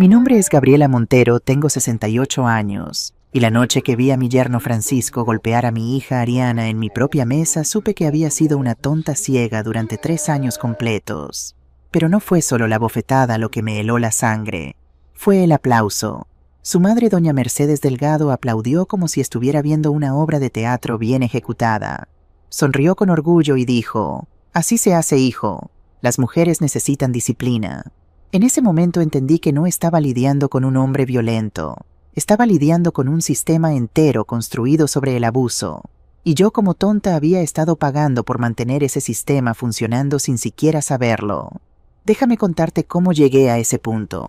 Mi nombre es Gabriela Montero, tengo 68 años, y la noche que vi a mi yerno Francisco golpear a mi hija Ariana en mi propia mesa, supe que había sido una tonta ciega durante 3 años completos. Pero no fue solo la bofetada lo que me heló la sangre, fue el aplauso. Su madre, doña Mercedes Delgado, aplaudió como si estuviera viendo una obra de teatro bien ejecutada. Sonrió con orgullo y dijo: «Así se hace, hijo. Las mujeres necesitan disciplina». En ese momento entendí que no estaba lidiando con un hombre violento. Estaba lidiando con un sistema entero construido sobre el abuso. Y yo, como tonta, había estado pagando por mantener ese sistema funcionando sin siquiera saberlo. Déjame contarte cómo llegué a ese punto.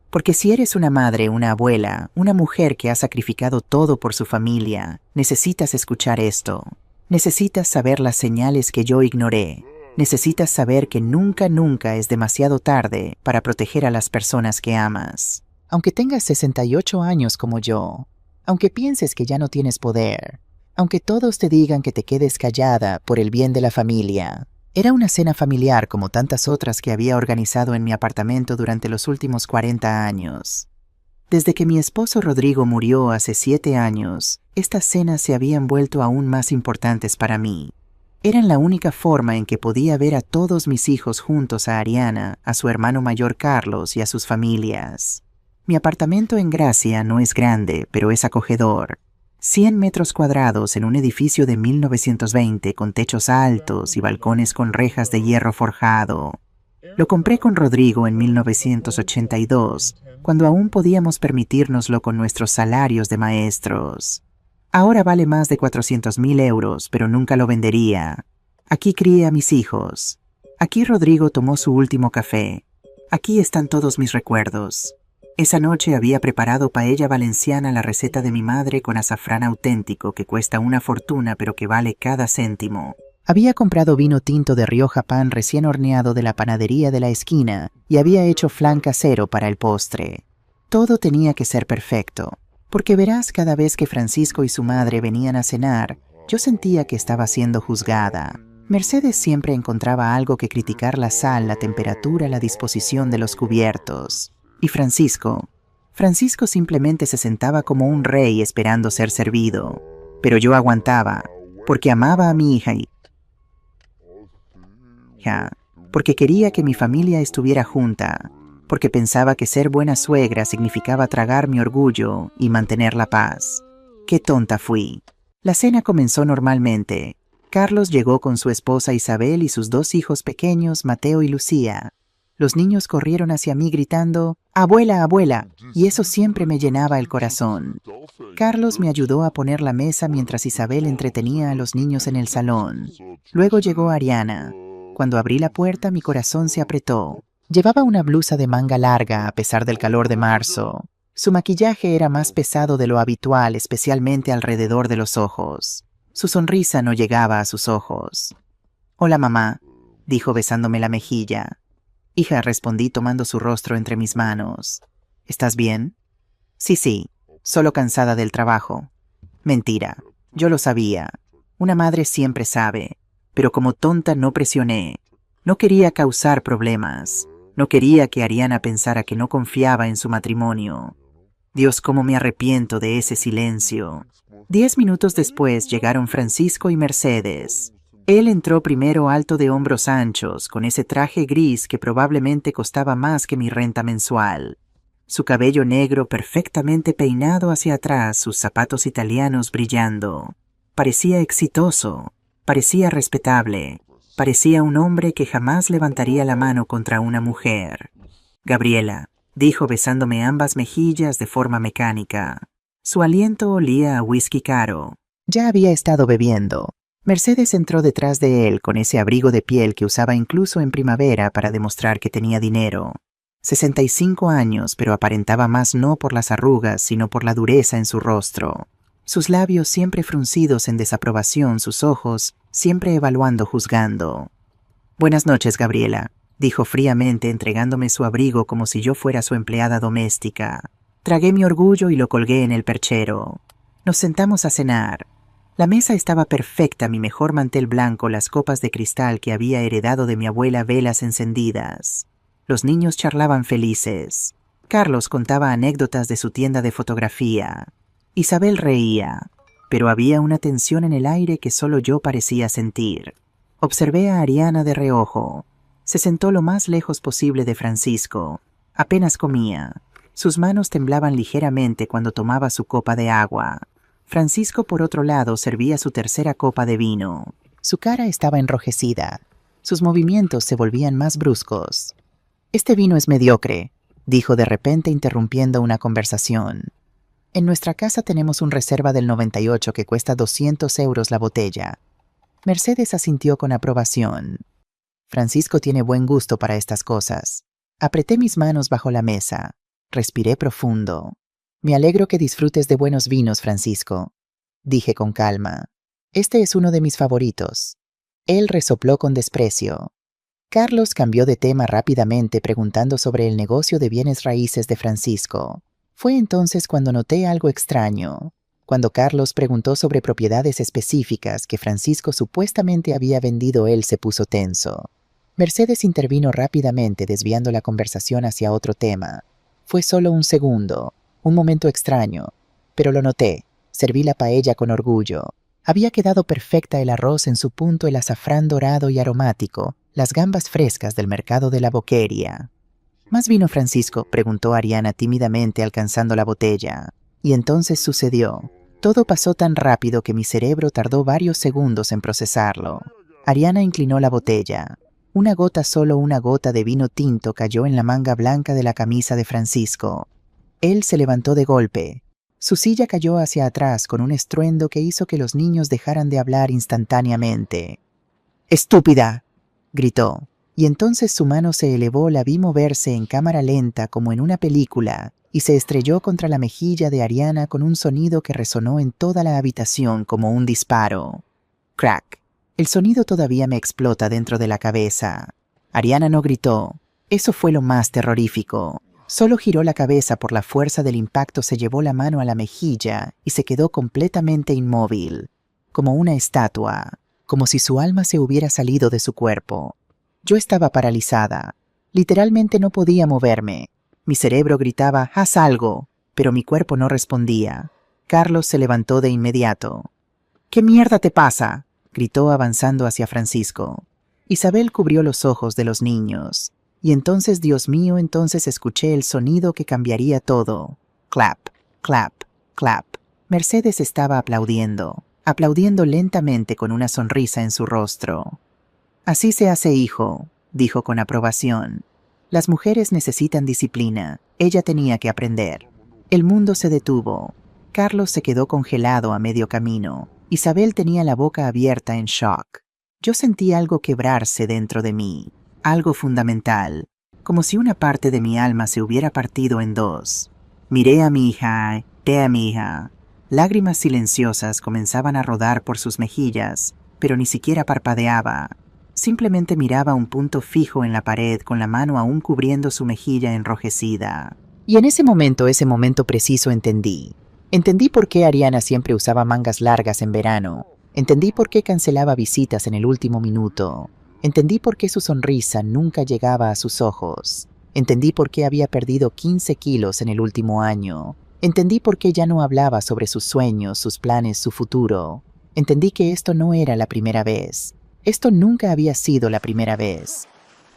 Porque si eres una madre, una abuela, una mujer que ha sacrificado todo por su familia, necesitas escuchar esto. Necesitas saber las señales que yo ignoré. Necesitas saber que nunca es demasiado tarde para proteger a las personas que amas. Aunque tengas 68 años como yo, aunque pienses que ya no tienes poder, aunque todos te digan que te quedes callada por el bien de la familia. Era una cena familiar como tantas otras que había organizado en mi apartamento durante los últimos 40 años. Desde que mi esposo Rodrigo murió hace 7 años, estas cenas se habían vuelto aún más importantes para mí. Eran la única forma en que podía ver a todos mis hijos juntos a Ariana, a su hermano mayor Carlos y a sus familias. Mi apartamento en Gracia no es grande, pero es acogedor. 100 metros cuadrados en un edificio de 1920 con techos altos y balcones con rejas de hierro forjado. Lo compré con Rodrigo en 1982, cuando aún podíamos permitírnoslo con nuestros salarios de maestros. Ahora vale más de 400.000 euros, pero nunca lo vendería. Aquí crié a mis hijos. Aquí Rodrigo tomó su último café. Aquí están todos mis recuerdos. Esa noche había preparado paella valenciana, la receta de mi madre, con azafrán auténtico que cuesta una fortuna pero que vale cada céntimo. Había comprado vino tinto de Rioja, pan recién horneado de la panadería de la esquina, y había hecho flan casero para el postre. Todo tenía que ser perfecto. Porque verás, cada vez que Francisco y su madre venían a cenar, yo sentía que estaba siendo juzgada. Mercedes siempre encontraba algo que criticar: la sal, la temperatura, la disposición de los cubiertos. Y Francisco simplemente se sentaba como un rey esperando ser servido. Pero yo aguantaba, porque amaba a mi hija porque quería que mi familia estuviera junta, porque pensaba que ser buena suegra significaba tragar mi orgullo y mantener la paz. ¡Qué tonta fui! La cena comenzó normalmente. Carlos llegó con su esposa Isabel y sus 2 hijos pequeños, Mateo y Lucía. Los niños corrieron hacia mí gritando: «¡Abuela, abuela!», y eso siempre me llenaba el corazón. Carlos me ayudó a poner la mesa mientras Isabel entretenía a los niños en el salón. Luego llegó Ariana. Cuando abrí la puerta, mi corazón se apretó. Llevaba una blusa de manga larga a pesar del calor de marzo. Su maquillaje era más pesado de lo habitual, especialmente alrededor de los ojos. Su sonrisa no llegaba a sus ojos. «Hola, mamá», dijo besándome la mejilla. «Hija», respondí tomando su rostro entre mis manos. «¿Estás bien?» Sí, solo cansada del trabajo». «Mentira, yo lo sabía. Una madre siempre sabe. Pero como tonta no presioné. No quería causar problemas. No quería que Ariana pensara que no confiaba en su matrimonio. Dios, cómo me arrepiento de ese silencio». 10 minutos después llegaron Francisco y Mercedes. Él entró primero, alto, de hombros anchos, con ese traje gris que probablemente costaba más que mi renta mensual. Su cabello negro perfectamente peinado hacia atrás, sus zapatos italianos brillando. Parecía exitoso, parecía respetable. Parecía un hombre que jamás levantaría la mano contra una mujer. «Gabriela», dijo besándome ambas mejillas de forma mecánica. Su aliento olía a whisky caro. Ya había estado bebiendo. Mercedes entró detrás de él con ese abrigo de piel que usaba incluso en primavera para demostrar que tenía dinero. 65 años, pero aparentaba más no por las arrugas, sino por la dureza en su rostro. Sus labios siempre fruncidos en desaprobación, sus ojos siempre evaluando, juzgando. «Buenas noches, Gabriela», dijo fríamente, entregándome su abrigo como si yo fuera su empleada doméstica. Tragué mi orgullo y lo colgué en el perchero. Nos sentamos a cenar. La mesa estaba perfecta, mi mejor mantel blanco, las copas de cristal que había heredado de mi abuela, velas encendidas. Los niños charlaban felices. Carlos contaba anécdotas de su tienda de fotografía. Isabel reía, pero había una tensión en el aire que solo yo parecía sentir. Observé a Ariana de reojo. Se sentó lo más lejos posible de Francisco. Apenas comía. Sus manos temblaban ligeramente cuando tomaba su copa de agua. Francisco, por otro lado, servía su tercera copa de vino. Su cara estaba enrojecida. Sus movimientos se volvían más bruscos. «Este vino es mediocre», dijo de repente interrumpiendo una conversación. «En nuestra casa tenemos un reserva del 98 que cuesta 200 euros la botella». Mercedes asintió con aprobación. Francisco tiene buen gusto para estas cosas. Apreté mis manos bajo la mesa. Respiré profundo. «Me alegro que disfrutes de buenos vinos, Francisco», dije con calma. «Este es uno de mis favoritos». Él resopló con desprecio. Carlos cambió de tema rápidamente preguntando sobre el negocio de bienes raíces de Francisco. Fue entonces cuando noté algo extraño. Cuando Carlos preguntó sobre propiedades específicas que Francisco supuestamente había vendido, él se puso tenso. Mercedes intervino rápidamente desviando la conversación hacia otro tema. Fue solo un segundo, un momento extraño, pero lo noté. Serví la paella con orgullo. Había quedado perfecta el arroz en su punto, el azafrán dorado y aromático, las gambas frescas del mercado de la Boqueria. «¿Más vino, Francisco?», preguntó Ariana tímidamente alcanzando la botella. Y entonces sucedió. Todo pasó tan rápido que mi cerebro tardó varios segundos en procesarlo. Ariana inclinó la botella. Una gota, solo una gota de vino tinto cayó en la manga blanca de la camisa de Francisco. Él se levantó de golpe. Su silla cayó hacia atrás con un estruendo que hizo que los niños dejaran de hablar instantáneamente. «¡Estúpida!», gritó. Y entonces su mano se elevó, la vi moverse en cámara lenta como en una película, y se estrelló contra la mejilla de Ariana con un sonido que resonó en toda la habitación como un disparo. Crack. El sonido todavía me explota dentro de la cabeza. Ariana no gritó. Eso fue lo más terrorífico. Solo giró la cabeza por la fuerza del impacto, se llevó la mano a la mejilla y se quedó completamente inmóvil, como una estatua, como si su alma se hubiera salido de su cuerpo. Yo estaba paralizada. Literalmente no podía moverme. Mi cerebro gritaba, «¡Haz algo!», pero mi cuerpo no respondía. Carlos se levantó de inmediato. «¿Qué mierda te pasa?», gritó avanzando hacia Francisco. Isabel cubrió los ojos de los niños. Y entonces, Dios mío, entonces escuché el sonido que cambiaría todo. Clap, clap, clap. Mercedes estaba aplaudiendo lentamente con una sonrisa en su rostro. «Así se hace, hijo», dijo con aprobación. «Las mujeres necesitan disciplina. Ella tenía que aprender». El mundo se detuvo. Carlos se quedó congelado a medio camino. Isabel tenía la boca abierta en shock. Yo sentí algo quebrarse dentro de mí. Algo fundamental. Como si una parte de mi alma se hubiera partido en dos. Miré a mi hija. Lágrimas silenciosas comenzaban a rodar por sus mejillas, pero ni siquiera parpadeaba. Simplemente miraba un punto fijo en la pared con la mano aún cubriendo su mejilla enrojecida. Y en ese momento preciso entendí. Entendí por qué Ariana siempre usaba mangas largas en verano. Entendí por qué cancelaba visitas en el último minuto. Entendí por qué su sonrisa nunca llegaba a sus ojos. Entendí por qué había perdido 15 kilos en el último año. Entendí por qué ya no hablaba sobre sus sueños, sus planes, su futuro. Entendí que esto no era la primera vez. Esto nunca había sido la primera vez.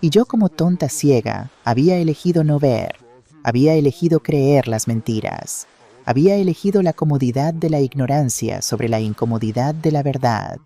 Y yo, como tonta ciega, había elegido no ver. Había elegido creer las mentiras. Había elegido la comodidad de la ignorancia sobre la incomodidad de la verdad.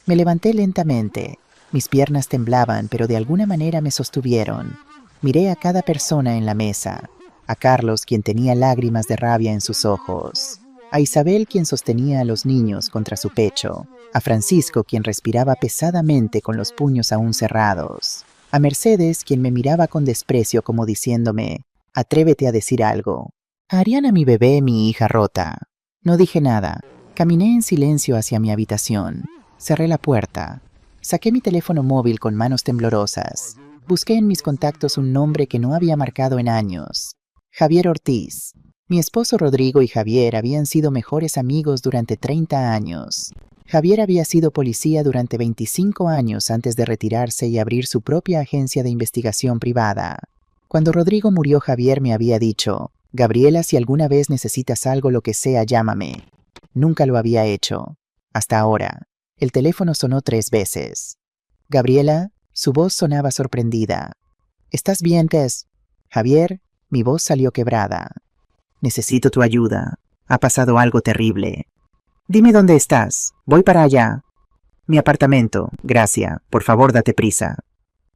Me levanté lentamente. Mis piernas temblaban, pero de alguna manera me sostuvieron. Miré a cada persona en la mesa. A Carlos, quien tenía lágrimas de rabia en sus ojos. A Isabel, quien sostenía a los niños contra su pecho. A Francisco, quien respiraba pesadamente con los puños aún cerrados. A Mercedes, quien me miraba con desprecio como diciéndome, «Atrévete a decir algo». A Ariana, mi bebé, mi hija rota. No dije nada. Caminé en silencio hacia mi habitación. Cerré la puerta. Saqué mi teléfono móvil con manos temblorosas. Busqué en mis contactos un nombre que no había marcado en años. Javier Ortiz. Mi esposo Rodrigo y Javier habían sido mejores amigos durante 30 años. Javier había sido policía durante 25 años antes de retirarse y abrir su propia agencia de investigación privada. Cuando Rodrigo murió, Javier me había dicho: Gabriela, si alguna vez necesitas algo, lo que sea, llámame. Nunca lo había hecho. Hasta ahora. El teléfono sonó 3 veces. Gabriela, su voz sonaba sorprendida. ¿Estás bien, Tess? Javier, mi voz salió quebrada. Necesito tu ayuda. Ha pasado algo terrible. Dime dónde estás. Voy para allá. Mi apartamento. Gracias. Por favor, date prisa.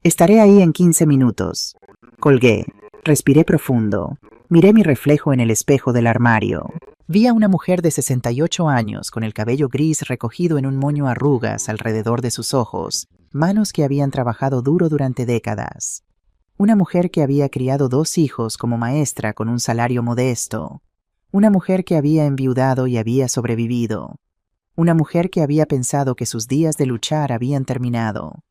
Estaré ahí en 15 minutos. Colgué. Respiré profundo. Miré mi reflejo en el espejo del armario. Vi a una mujer de 68 años con el cabello gris recogido en un moño arrugas alrededor de sus ojos, manos que habían trabajado duro durante décadas. Una mujer que había criado 2 hijos como maestra con un salario modesto. Una mujer que había enviudado y había sobrevivido. Una mujer que había pensado que sus días de luchar habían terminado.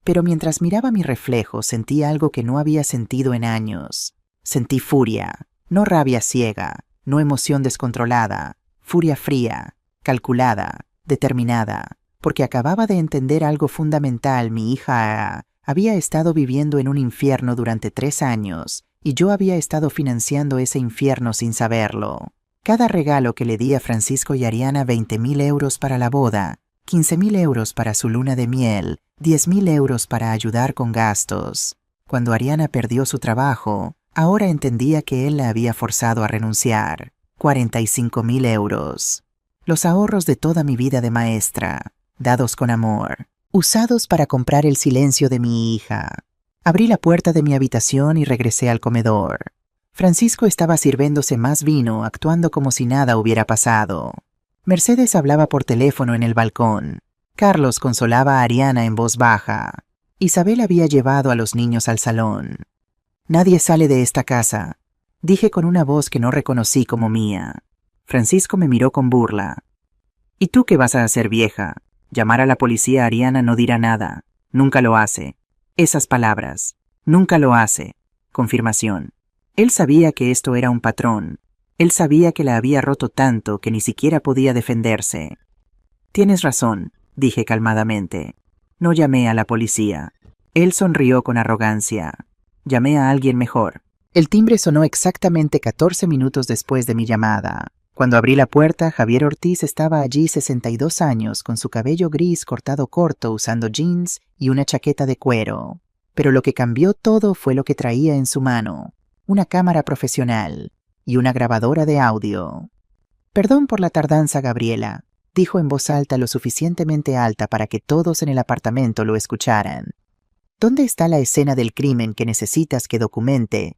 Pero mientras miraba mi reflejo sentí algo que no había sentido en años. Sentí furia, no rabia ciega, no emoción descontrolada, furia fría, calculada, determinada, porque acababa de entender algo fundamental. Mi hija había estado viviendo en un infierno durante 3 años y yo había estado financiando ese infierno sin saberlo. Cada regalo que le di a Francisco y Ariana, 20.000 euros para la boda, 15.000 euros para su luna de miel, 10.000 euros para ayudar con gastos. Cuando Ariana perdió su trabajo, ahora entendía que él la había forzado a renunciar. 45.000 euros. Los ahorros de toda mi vida de maestra, dados con amor, usados para comprar el silencio de mi hija. Abrí la puerta de mi habitación y regresé al comedor. Francisco estaba sirviéndose más vino, actuando como si nada hubiera pasado. Mercedes hablaba por teléfono en el balcón. Carlos consolaba a Ariana en voz baja. Isabel había llevado a los niños al salón. Nadie sale de esta casa, dije con una voz que no reconocí como mía. Francisco me miró con burla. ¿Y tú qué vas a hacer, vieja? Llamar a la policía. Ariana no dirá nada. Nunca lo hace. Esas palabras. Nunca lo hace. Confirmación. Él sabía que esto era un patrón. Él sabía que la había roto tanto que ni siquiera podía defenderse. Tienes razón, dije calmadamente. No llamé a la policía. Él sonrió con arrogancia. Llamé a alguien mejor. El timbre sonó exactamente 14 minutos después de mi llamada. Cuando abrí la puerta, Javier Ortiz estaba allí, 62 años, con su cabello gris cortado corto, usando jeans y una chaqueta de cuero. Pero lo que cambió todo fue lo que traía en su mano. Una cámara profesional y una grabadora de audio. Perdón por la tardanza, Gabriela, dijo en voz alta, lo suficientemente alta para que todos en el apartamento lo escucharan. ¿Dónde está la escena del crimen que necesitas que documente?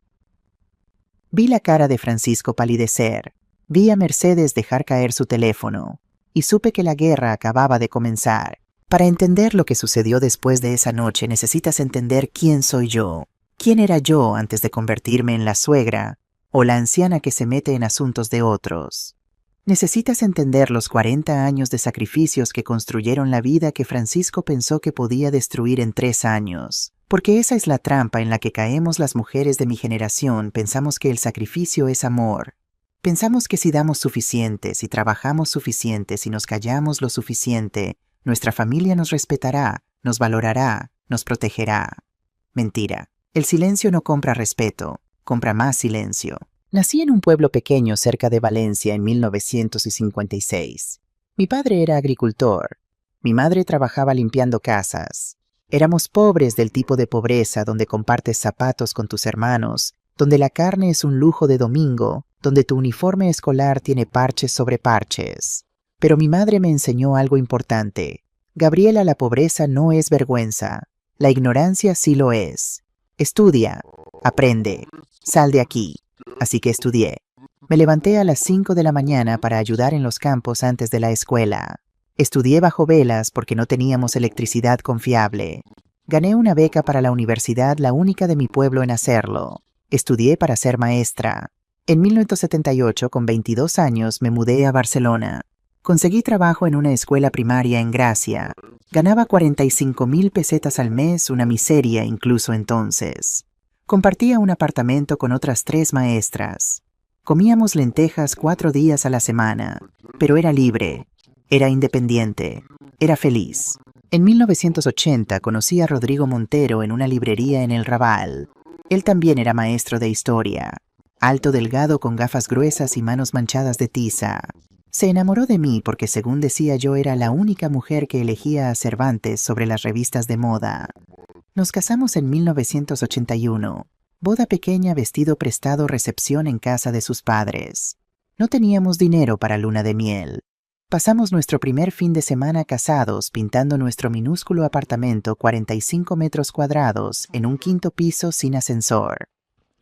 Vi la cara de Francisco palidecer. Vi a Mercedes dejar caer su teléfono. Y supe que la guerra acababa de comenzar. Para entender lo que sucedió después de esa noche necesitas entender quién soy yo. ¿Quién era yo antes de convertirme en la suegra o la anciana que se mete en asuntos de otros? Necesitas entender los 40 años de sacrificios que construyeron la vida que Francisco pensó que podía destruir en 3 años. Porque esa es la trampa en la que caemos las mujeres de mi generación. Pensamos que el sacrificio es amor. Pensamos que si damos suficiente, si trabajamos suficiente, si nos callamos lo suficiente, nuestra familia nos respetará, nos valorará, nos protegerá. Mentira. El silencio no compra respeto, compra más silencio. Nací en un pueblo pequeño cerca de Valencia en 1956. Mi padre era agricultor. Mi madre trabajaba limpiando casas. Éramos pobres, del tipo de pobreza donde compartes zapatos con tus hermanos, donde la carne es un lujo de domingo, donde tu uniforme escolar tiene parches sobre parches. Pero mi madre me enseñó algo importante. Gabriela, la pobreza no es vergüenza. La ignorancia sí lo es. Estudia, aprende, sal de aquí. Así que estudié. Me levanté a las 5 de la mañana para ayudar en los campos antes de la escuela. Estudié bajo velas porque no teníamos electricidad confiable. Gané una beca para la universidad, la única de mi pueblo en hacerlo. Estudié para ser maestra. En 1978, con 22 años, me mudé a Barcelona. Conseguí trabajo en una escuela primaria en Gracia. Ganaba 45.000 pesetas al mes, una miseria incluso entonces. Compartía un apartamento con otras 3 maestras. Comíamos lentejas 4 días a la semana, pero era libre, era independiente, era feliz. En 1980 conocí a Rodrigo Montero en una librería en el Raval. Él también era maestro de historia, alto, delgado, con gafas gruesas y manos manchadas de tiza. Se enamoró de mí porque, según decía, yo era la única mujer que elegía a Cervantes sobre las revistas de moda. Nos casamos en 1981. Boda pequeña, vestido prestado, recepción en casa de sus padres. No teníamos dinero para luna de miel. Pasamos nuestro primer fin de semana casados pintando nuestro minúsculo apartamento 45 metros cuadrados en un quinto piso sin ascensor.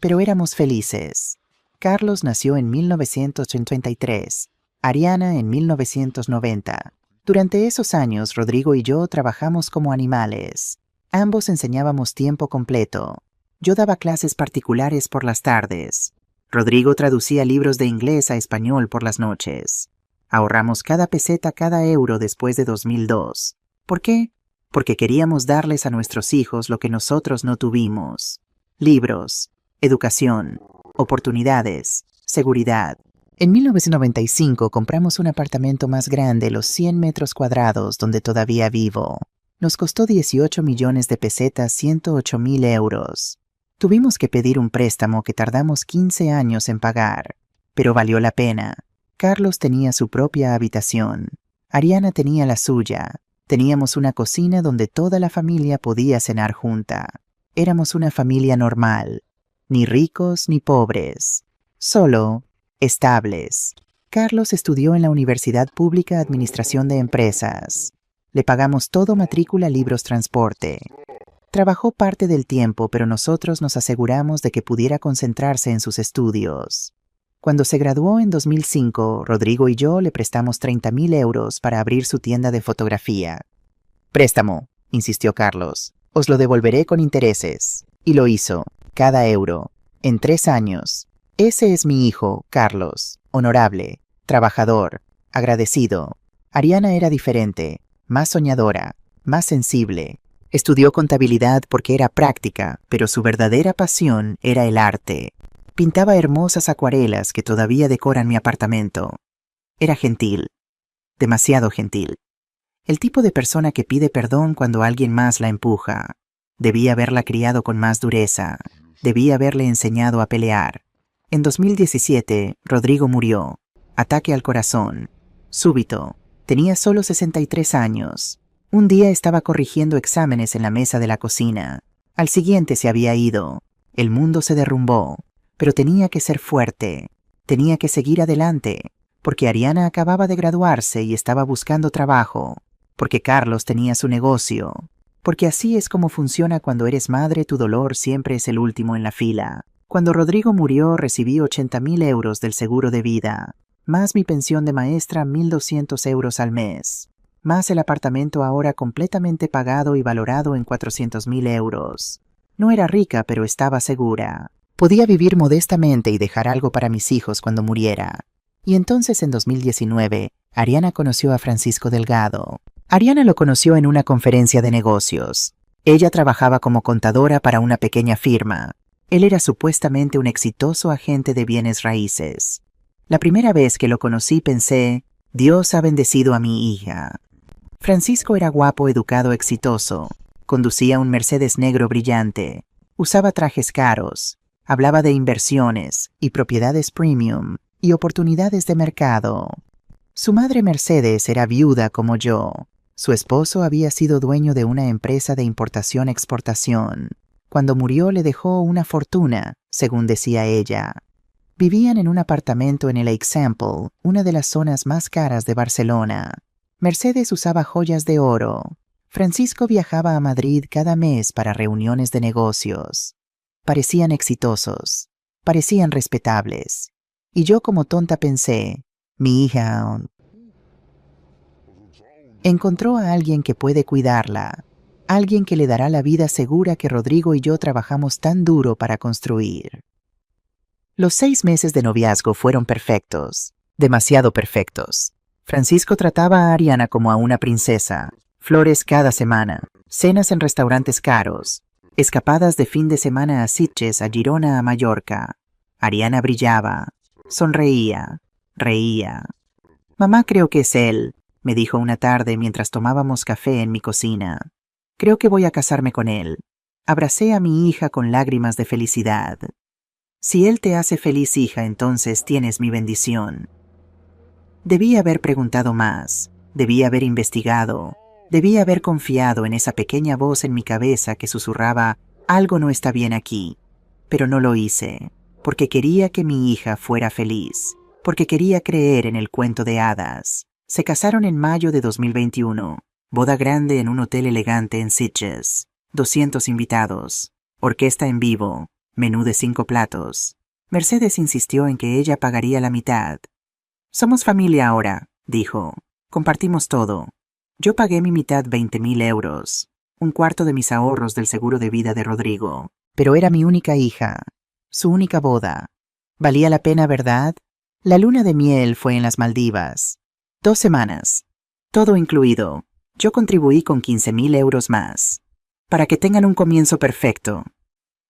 Pero éramos felices. Carlos nació en 1983, Ariana en 1990. Durante esos años, Rodrigo y yo trabajamos como animales. Ambos enseñábamos tiempo completo. Yo daba clases particulares por las tardes. Rodrigo traducía libros de inglés a español por las noches. Ahorramos cada peseta, cada euro después de 2002. ¿Por qué? Porque queríamos darles a nuestros hijos lo que nosotros no tuvimos. Libros, educación, oportunidades, seguridad. En 1995 compramos un apartamento más grande, los 100 metros cuadrados, donde todavía vivo. Nos costó 18 millones de pesetas, 108,000 euros. Tuvimos que pedir un préstamo que tardamos 15 años en pagar, pero valió la pena. Carlos tenía su propia habitación. Ariana tenía la suya. Teníamos una cocina donde toda la familia podía cenar junta. Éramos una familia normal. Ni ricos ni pobres. Solo estables. Carlos estudió en la Universidad Pública Administración de Empresas. Le pagamos todo: matrícula, libros, transporte. Trabajó parte del tiempo, pero nosotros nos aseguramos de que pudiera concentrarse en sus estudios. Cuando se graduó en 2005, Rodrigo y yo le prestamos 30,000 euros para abrir su tienda de fotografía. «Préstamo», insistió Carlos. «Os lo devolveré con intereses». Y lo hizo, cada euro, en 3 años. Ese es mi hijo, Carlos, honorable, trabajador, agradecido. Ariana era diferente, más soñadora, más sensible. Estudió contabilidad porque era práctica, pero su verdadera pasión era el arte. Pintaba hermosas acuarelas que todavía decoran mi apartamento. Era gentil, demasiado gentil. El tipo de persona que pide perdón cuando alguien más la empuja. Debía haberla criado con más dureza. Debía haberle enseñado a pelear. En 2017, Rodrigo murió. Ataque al corazón. Súbito. Tenía solo 63 años. Un día estaba corrigiendo exámenes en la mesa de la cocina. Al siguiente se había ido. El mundo se derrumbó. Pero tenía que ser fuerte. Tenía que seguir adelante. Porque Ariana acababa de graduarse y estaba buscando trabajo. Porque Carlos tenía su negocio. Porque así es como funciona cuando eres madre, tu dolor siempre es el último en la fila. Cuando Rodrigo murió, recibí 80,000 euros del seguro de vida. Más mi pensión de maestra, 1.200 euros al mes. Más el apartamento ahora completamente pagado y valorado en 400,000 euros. No era rica, pero estaba segura. Podía vivir modestamente y dejar algo para mis hijos cuando muriera. Y entonces, en 2019, Ariana conoció a Francisco Delgado. Ariana lo conoció en una conferencia de negocios. Ella trabajaba como contadora para una pequeña firma. Él era supuestamente un exitoso agente de bienes raíces. La primera vez que lo conocí pensé, Dios ha bendecido a mi hija. Francisco era guapo, educado, exitoso. Conducía un Mercedes negro brillante. Usaba trajes caros. Hablaba de inversiones y propiedades premium y oportunidades de mercado. Su madre Mercedes era viuda como yo. Su esposo había sido dueño de una empresa de importación-exportación. Cuando murió le dejó una fortuna, según decía ella. Vivían en un apartamento en el Eixample, una de las zonas más caras de Barcelona. Mercedes usaba joyas de oro. Francisco viajaba a Madrid cada mes para reuniones de negocios. Parecían exitosos, parecían respetables. Y yo como tonta pensé, mi hija encontró a alguien que puede cuidarla, alguien que le dará la vida segura que Rodrigo y yo trabajamos tan duro para construir. Los 6 meses de noviazgo fueron perfectos, demasiado perfectos. Francisco trataba a Ariana como a una princesa, flores cada semana, cenas en restaurantes caros, escapadas de fin de semana a Sitges, a Girona, a Mallorca. Ariana brillaba, sonreía, reía. «Mamá, creo que es él», me dijo una tarde mientras tomábamos café en mi cocina. «Creo que voy a casarme con él». Abracé a mi hija con lágrimas de felicidad. Si él te hace feliz, hija, entonces tienes mi bendición. Debí haber preguntado más, debí haber investigado, debí haber confiado en esa pequeña voz en mi cabeza que susurraba, algo no está bien aquí. Pero no lo hice, porque quería que mi hija fuera feliz, porque quería creer en el cuento de hadas. Se casaron en mayo de 2021, boda grande en un hotel elegante en Sitges, 200 invitados, orquesta en vivo, menú de 5 platos. Mercedes insistió en que ella pagaría la mitad. Somos familia ahora, dijo. Compartimos todo. Yo pagué mi mitad 20.000 euros, un cuarto de mis ahorros del seguro de vida de Rodrigo. Pero era mi única hija, su única boda. ¿Valía la pena, verdad? La luna de miel fue en las Maldivas. 2 semanas. Todo incluido. Yo contribuí con 15.000 euros más. Para que tengan un comienzo perfecto,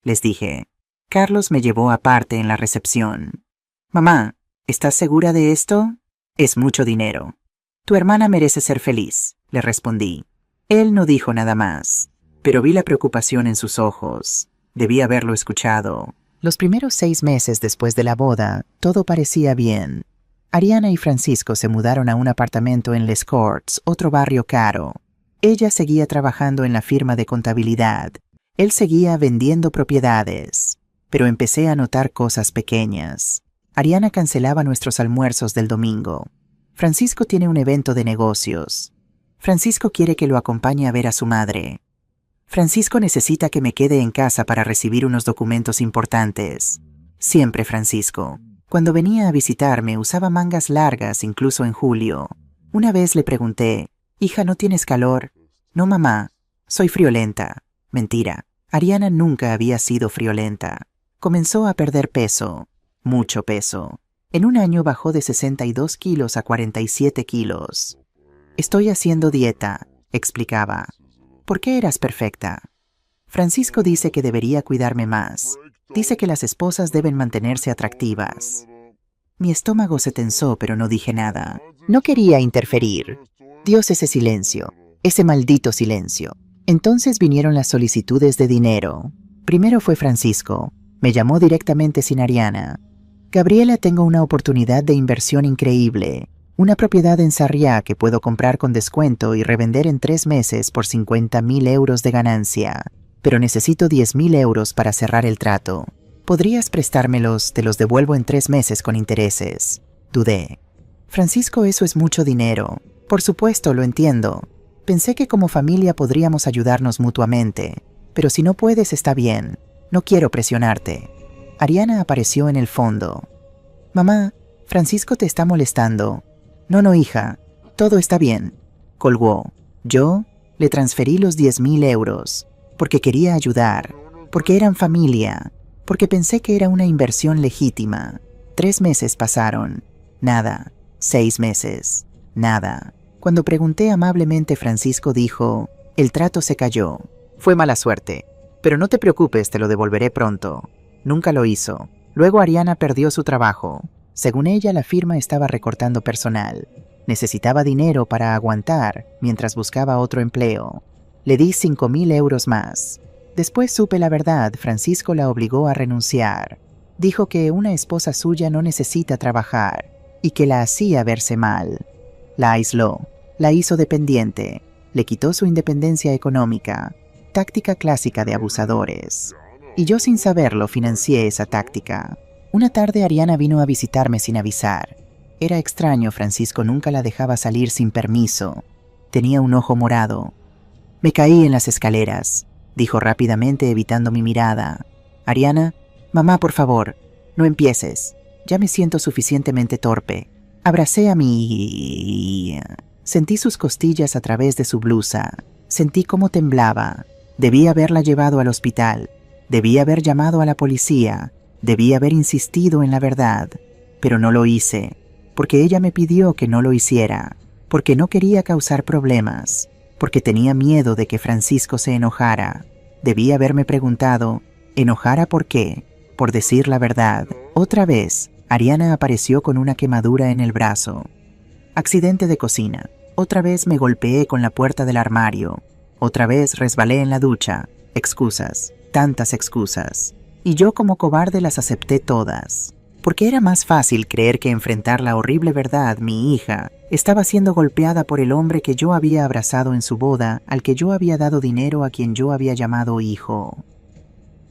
les dije. Carlos me llevó aparte en la recepción. Mamá, ¿estás segura de esto? Es mucho dinero. Tu hermana merece ser feliz, le respondí. Él no dijo nada más, pero vi la preocupación en sus ojos. Debí haberlo escuchado. Los primeros 6 meses después de la boda, todo parecía bien. Ariana y Francisco se mudaron a un apartamento en Les Corts, otro barrio caro. Ella seguía trabajando en la firma de contabilidad. Él seguía vendiendo propiedades. Pero empecé a notar cosas pequeñas. Ariana cancelaba nuestros almuerzos del domingo. Francisco tiene un evento de negocios. Francisco quiere que lo acompañe a ver a su madre. Francisco necesita que me quede en casa para recibir unos documentos importantes. Siempre Francisco. Cuando venía a visitarme usaba mangas largas incluso en julio. Una vez le pregunté, «Hija, ¿no tienes calor?» «No, mamá. Soy friolenta». Mentira. Ariana nunca había sido friolenta. Comenzó a perder peso. Mucho peso. En un año bajó de 62 kilos a 47 kilos. Estoy haciendo dieta, explicaba. ¿Por qué eras perfecta? Francisco dice que debería cuidarme más. Dice que las esposas deben mantenerse atractivas. Mi estómago se tensó, pero no dije nada. No quería interferir. Dios, ese silencio. Ese maldito silencio. Entonces vinieron las solicitudes de dinero. Primero fue Francisco. Me llamó directamente sin Ariana. Gabriela, tengo una oportunidad de inversión increíble. Una propiedad en Sarriá que puedo comprar con descuento y revender en 3 meses por 50.000 euros de ganancia. Pero necesito 10.000 euros para cerrar el trato. ¿Podrías prestármelos? Te los devuelvo en 3 meses con intereses. Dudé. Francisco, eso es mucho dinero. Por supuesto, lo entiendo. Pensé que como familia podríamos ayudarnos mutuamente. Pero si no puedes, está bien. No quiero presionarte. Ariana apareció en el fondo. Mamá, Francisco te está molestando. No, hija. Todo está bien. Colgó. Yo le transferí los 10.000 euros. Porque quería ayudar. Porque eran familia. Porque pensé que era una inversión legítima. 3 meses pasaron. Nada. 6 meses. Nada. Cuando pregunté amablemente, Francisco dijo, el trato se cayó. Fue mala suerte. Pero no te preocupes, te lo devolveré pronto. Nunca lo hizo. Luego Ariana perdió su trabajo. Según ella, la firma estaba recortando personal. Necesitaba dinero para aguantar mientras buscaba otro empleo. Le di 5.000 euros más. Después supe la verdad. Francisco la obligó a renunciar. Dijo que una esposa suya no necesita trabajar y que la hacía verse mal. La aisló. La hizo dependiente. Le quitó su independencia económica. Táctica clásica de abusadores. Y yo sin saberlo financié esa táctica. Una tarde Ariana vino a visitarme sin avisar. Era extraño, Francisco nunca la dejaba salir sin permiso. Tenía un ojo morado. Me caí en las escaleras, dijo rápidamente evitando mi mirada. Ariana, mamá, por favor, no empieces. Ya me siento suficientemente torpe. Abracé a mi... Sentí sus costillas a través de su blusa. Sentí cómo temblaba. Debí haberla llevado al hospital. Debí haber llamado a la policía. Debí haber insistido en la verdad. Pero no lo hice. Porque ella me pidió que no lo hiciera. Porque no quería causar problemas. Porque tenía miedo de que Francisco se enojara. Debí haberme preguntado, ¿enojara por qué? Por decir la verdad. Otra vez, Ariana apareció con una quemadura en el brazo. Accidente de cocina. Otra vez me golpeé con la puerta del armario. Otra vez resbalé en la ducha. Excusas, tantas excusas. Y yo como cobarde las acepté todas. Porque era más fácil creer que enfrentar la horrible verdad, mi hija estaba siendo golpeada por el hombre que yo había abrazado en su boda, al que yo había dado dinero, a quien yo había llamado hijo.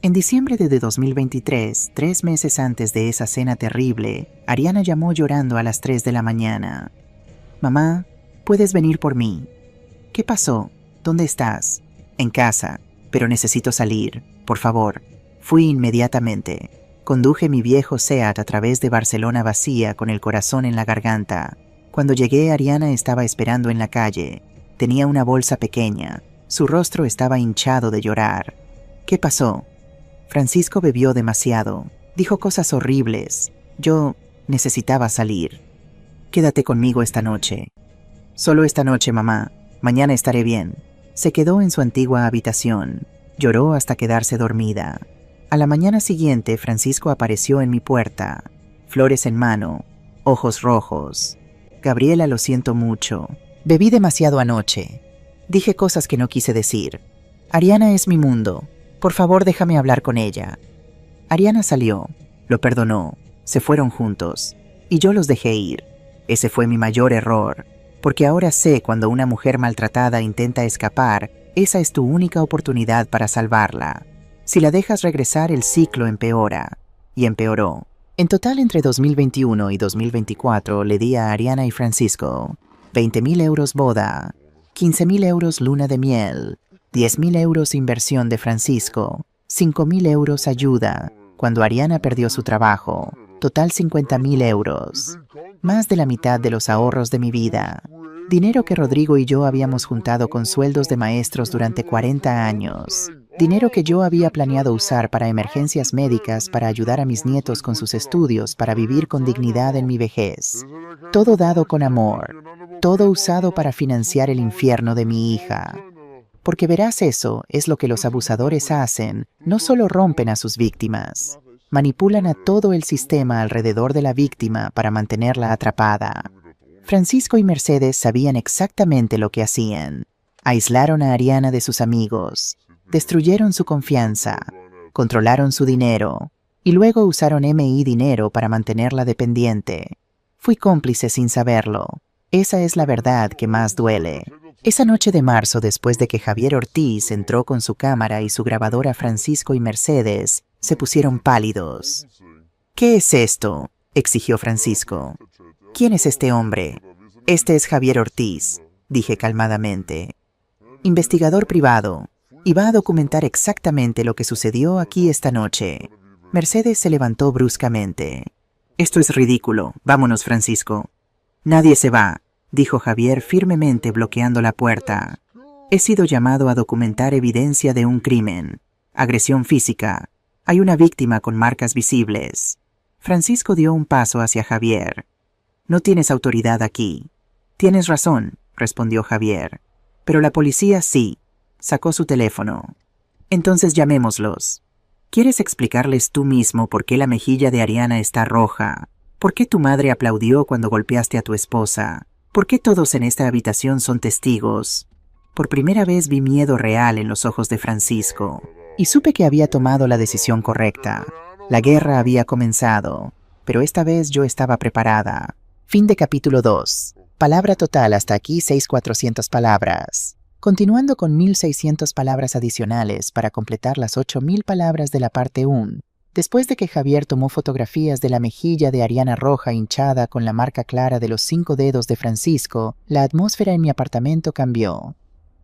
En diciembre de 2023, 3 meses antes de esa cena terrible, Ariana llamó llorando a las 3 de la mañana. Mamá, ¿puedes venir por mí? ¿Qué pasó? ¿Dónde estás? En casa, pero necesito salir, por favor. Fui inmediatamente. Conduje mi viejo Seat a través de Barcelona vacía con el corazón en la garganta. Cuando llegué, Ariana estaba esperando en la calle. Tenía una bolsa pequeña. Su rostro estaba hinchado de llorar. ¿Qué pasó? Francisco bebió demasiado. Dijo cosas horribles. Yo necesitaba salir. Quédate conmigo esta noche. Solo esta noche, mamá. Mañana estaré bien. Se quedó en su antigua habitación. Lloró hasta quedarse dormida. A la mañana siguiente, Francisco apareció en mi puerta, flores en mano, ojos rojos. Gabriela, lo siento mucho. Bebí demasiado anoche. Dije cosas que no quise decir. Ariana es mi mundo. Por favor, déjame hablar con ella. Ariana salió, lo perdonó, se fueron juntos, y yo los dejé ir. Ese fue mi mayor error, porque ahora sé cuando una mujer maltratada intenta escapar, esa es tu única oportunidad para salvarla. Si la dejas regresar, el ciclo empeora. Y empeoró. En total, entre 2021 y 2024, le di a Ariana y Francisco 20.000 euros boda, 15.000 euros luna de miel, 10.000 euros inversión de Francisco, 5.000 euros ayuda, cuando Ariana perdió su trabajo, total 50.000 euros. Más de la mitad de los ahorros de mi vida. Dinero que Rodrigo y yo habíamos juntado con sueldos de maestros durante 40 años. Dinero que yo había planeado usar para emergencias médicas, para ayudar a mis nietos con sus estudios, para vivir con dignidad en mi vejez. Todo dado con amor. Todo usado para financiar el infierno de mi hija. Porque verás, eso es lo que los abusadores hacen. No solo rompen a sus víctimas. Manipulan a todo el sistema alrededor de la víctima para mantenerla atrapada. Francisco y Mercedes sabían exactamente lo que hacían. Aislaron a Ariana de sus amigos. Destruyeron su confianza, controlaron su dinero y luego usaron MI dinero para mantenerla dependiente. Fui cómplice sin saberlo. Esa es la verdad que más duele. Esa noche de marzo, después de que Javier Ortiz entró con su cámara y su grabadora, Francisco y Mercedes se pusieron pálidos. ¿Qué es esto?, exigió Francisco. ¿Quién es este hombre? Este es Javier Ortiz, dije calmadamente. Investigador privado. Y va a documentar exactamente lo que sucedió aquí esta noche. Mercedes se levantó bruscamente. Esto es ridículo. Vámonos, Francisco. Nadie se va, dijo Javier firmemente, bloqueando la puerta. He sido llamado a documentar evidencia de un crimen. Agresión física. Hay una víctima con marcas visibles. Francisco dio un paso hacia Javier. No tienes autoridad aquí. Tienes razón, respondió Javier. Pero la policía sí. Sacó su teléfono. Entonces llamémoslos. ¿Quieres explicarles tú mismo por qué la mejilla de Ariana está roja? ¿Por qué tu madre aplaudió cuando golpeaste a tu esposa? ¿Por qué todos en esta habitación son testigos? Por primera vez vi miedo real en los ojos de Francisco. Y supe que había tomado la decisión correcta. La guerra había comenzado, pero esta vez yo estaba preparada. Fin de capítulo 2. Palabra total hasta aquí 6.400 palabras. Continuando con 1.600 palabras adicionales para completar las 8.000 palabras de la parte 1. Después de que Javier tomó fotografías de la mejilla de Ariana roja hinchada con la marca clara de los 5 dedos de Francisco, la atmósfera en mi apartamento cambió.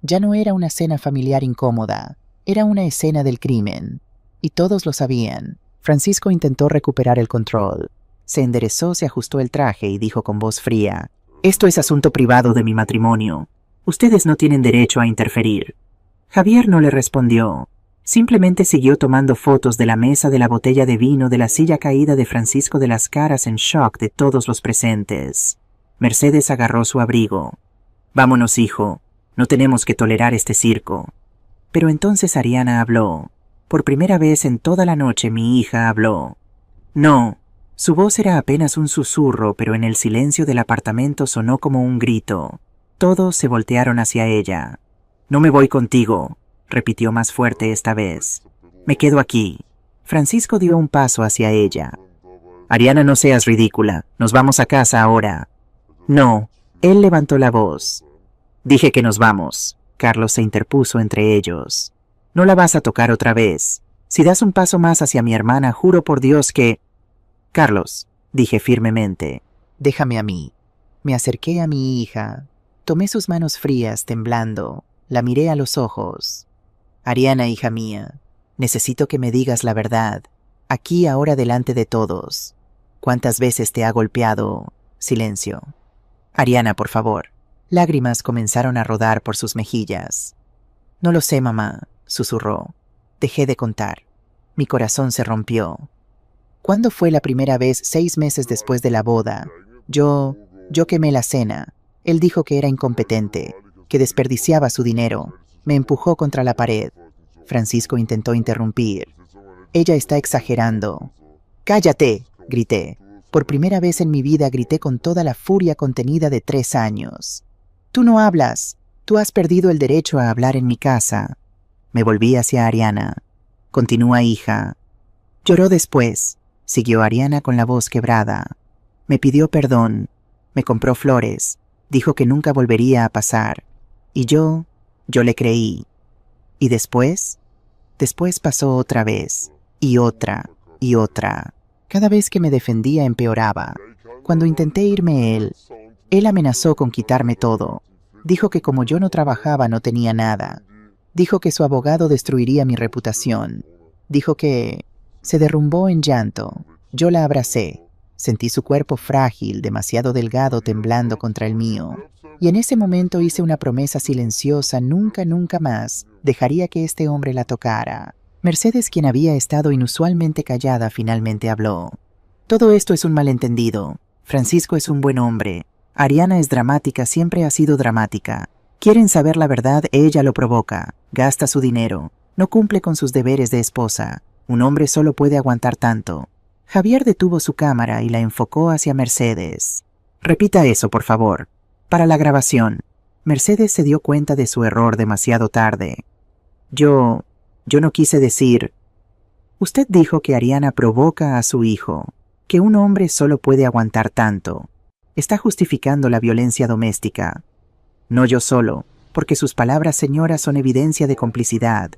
Ya no era una cena familiar incómoda, era una escena del crimen. Y todos lo sabían. Francisco intentó recuperar el control. Se enderezó, se ajustó el traje y dijo con voz fría: «Esto es asunto privado de mi matrimonio. Ustedes no tienen derecho a interferir». Javier no le respondió. Simplemente siguió tomando fotos de la mesa, de la botella de vino, de la silla caída de Francisco, de las caras en shock de todos los presentes. Mercedes agarró su abrigo. «Vámonos, hijo. No tenemos que tolerar este circo». Pero entonces Ariana habló. Por primera vez en toda la noche mi hija habló. No. Su voz era apenas un susurro, pero en el silencio del apartamento sonó como un grito. Todos se voltearon hacia ella. «No me voy contigo», repitió más fuerte esta vez. Me quedo aquí. Francisco dio un paso hacia ella. Ariana, no seas ridícula. Nos vamos a casa ahora. No. Él levantó la voz. Dije que nos vamos. Carlos se interpuso entre ellos. No la vas a tocar otra vez. Si das un paso más hacia mi hermana, juro por Dios que... Carlos, dije firmemente. Déjame a mí. Me acerqué a mi hija. Tomé sus manos frías, temblando. La miré a los ojos. Ariana, hija mía, necesito que me digas la verdad. Aquí, ahora, delante de todos. ¿Cuántas veces te ha golpeado? Silencio. Ariana, por favor. Lágrimas comenzaron a rodar por sus mejillas. No lo sé, mamá, susurró. Dejé de contar. Mi corazón se rompió. ¿Cuándo fue la primera vez 6 meses después de la boda? Yo quemé la cena. Él dijo que era incompetente, que desperdiciaba su dinero. Me empujó contra la pared. Francisco intentó interrumpir. Ella está exagerando. ¡Cállate!, grité. Por primera vez en mi vida grité con toda la furia contenida de 3 años. Tú no hablas. Tú has perdido el derecho a hablar en mi casa. Me volví hacia Ariana. Continúa, hija. Lloró después. Siguió Ariana con la voz quebrada. Me pidió perdón. Me compró flores. Dijo que nunca volvería a pasar. Y yo le creí. ¿Y después? Después pasó otra vez. Y otra. Y otra. Cada vez que me defendía empeoraba. Cuando intenté irme él amenazó con quitarme todo. Dijo que como yo no trabajaba no tenía nada. Dijo que su abogado destruiría mi reputación. Dijo que... Se derrumbó en llanto. Yo la abracé. Sentí su cuerpo frágil, demasiado delgado, temblando contra el mío. Y en ese momento hice una promesa silenciosa: nunca, nunca más dejaría que este hombre la tocara. Mercedes, quien había estado inusualmente callada, finalmente habló. Todo esto es un malentendido. Francisco es un buen hombre. Ariana es dramática, siempre ha sido dramática. Quieren saber la verdad, ella lo provoca. Gasta su dinero. No cumple con sus deberes de esposa. Un hombre solo puede aguantar tanto. Javier detuvo su cámara y la enfocó hacia Mercedes. Repita eso, por favor. Para la grabación. Mercedes se dio cuenta de su error demasiado tarde. Yo no quise decir... Usted dijo que Ariana provoca a su hijo, que un hombre solo puede aguantar tanto. Está justificando la violencia doméstica. No yo solo, porque sus palabras, señora, son evidencia de complicidad.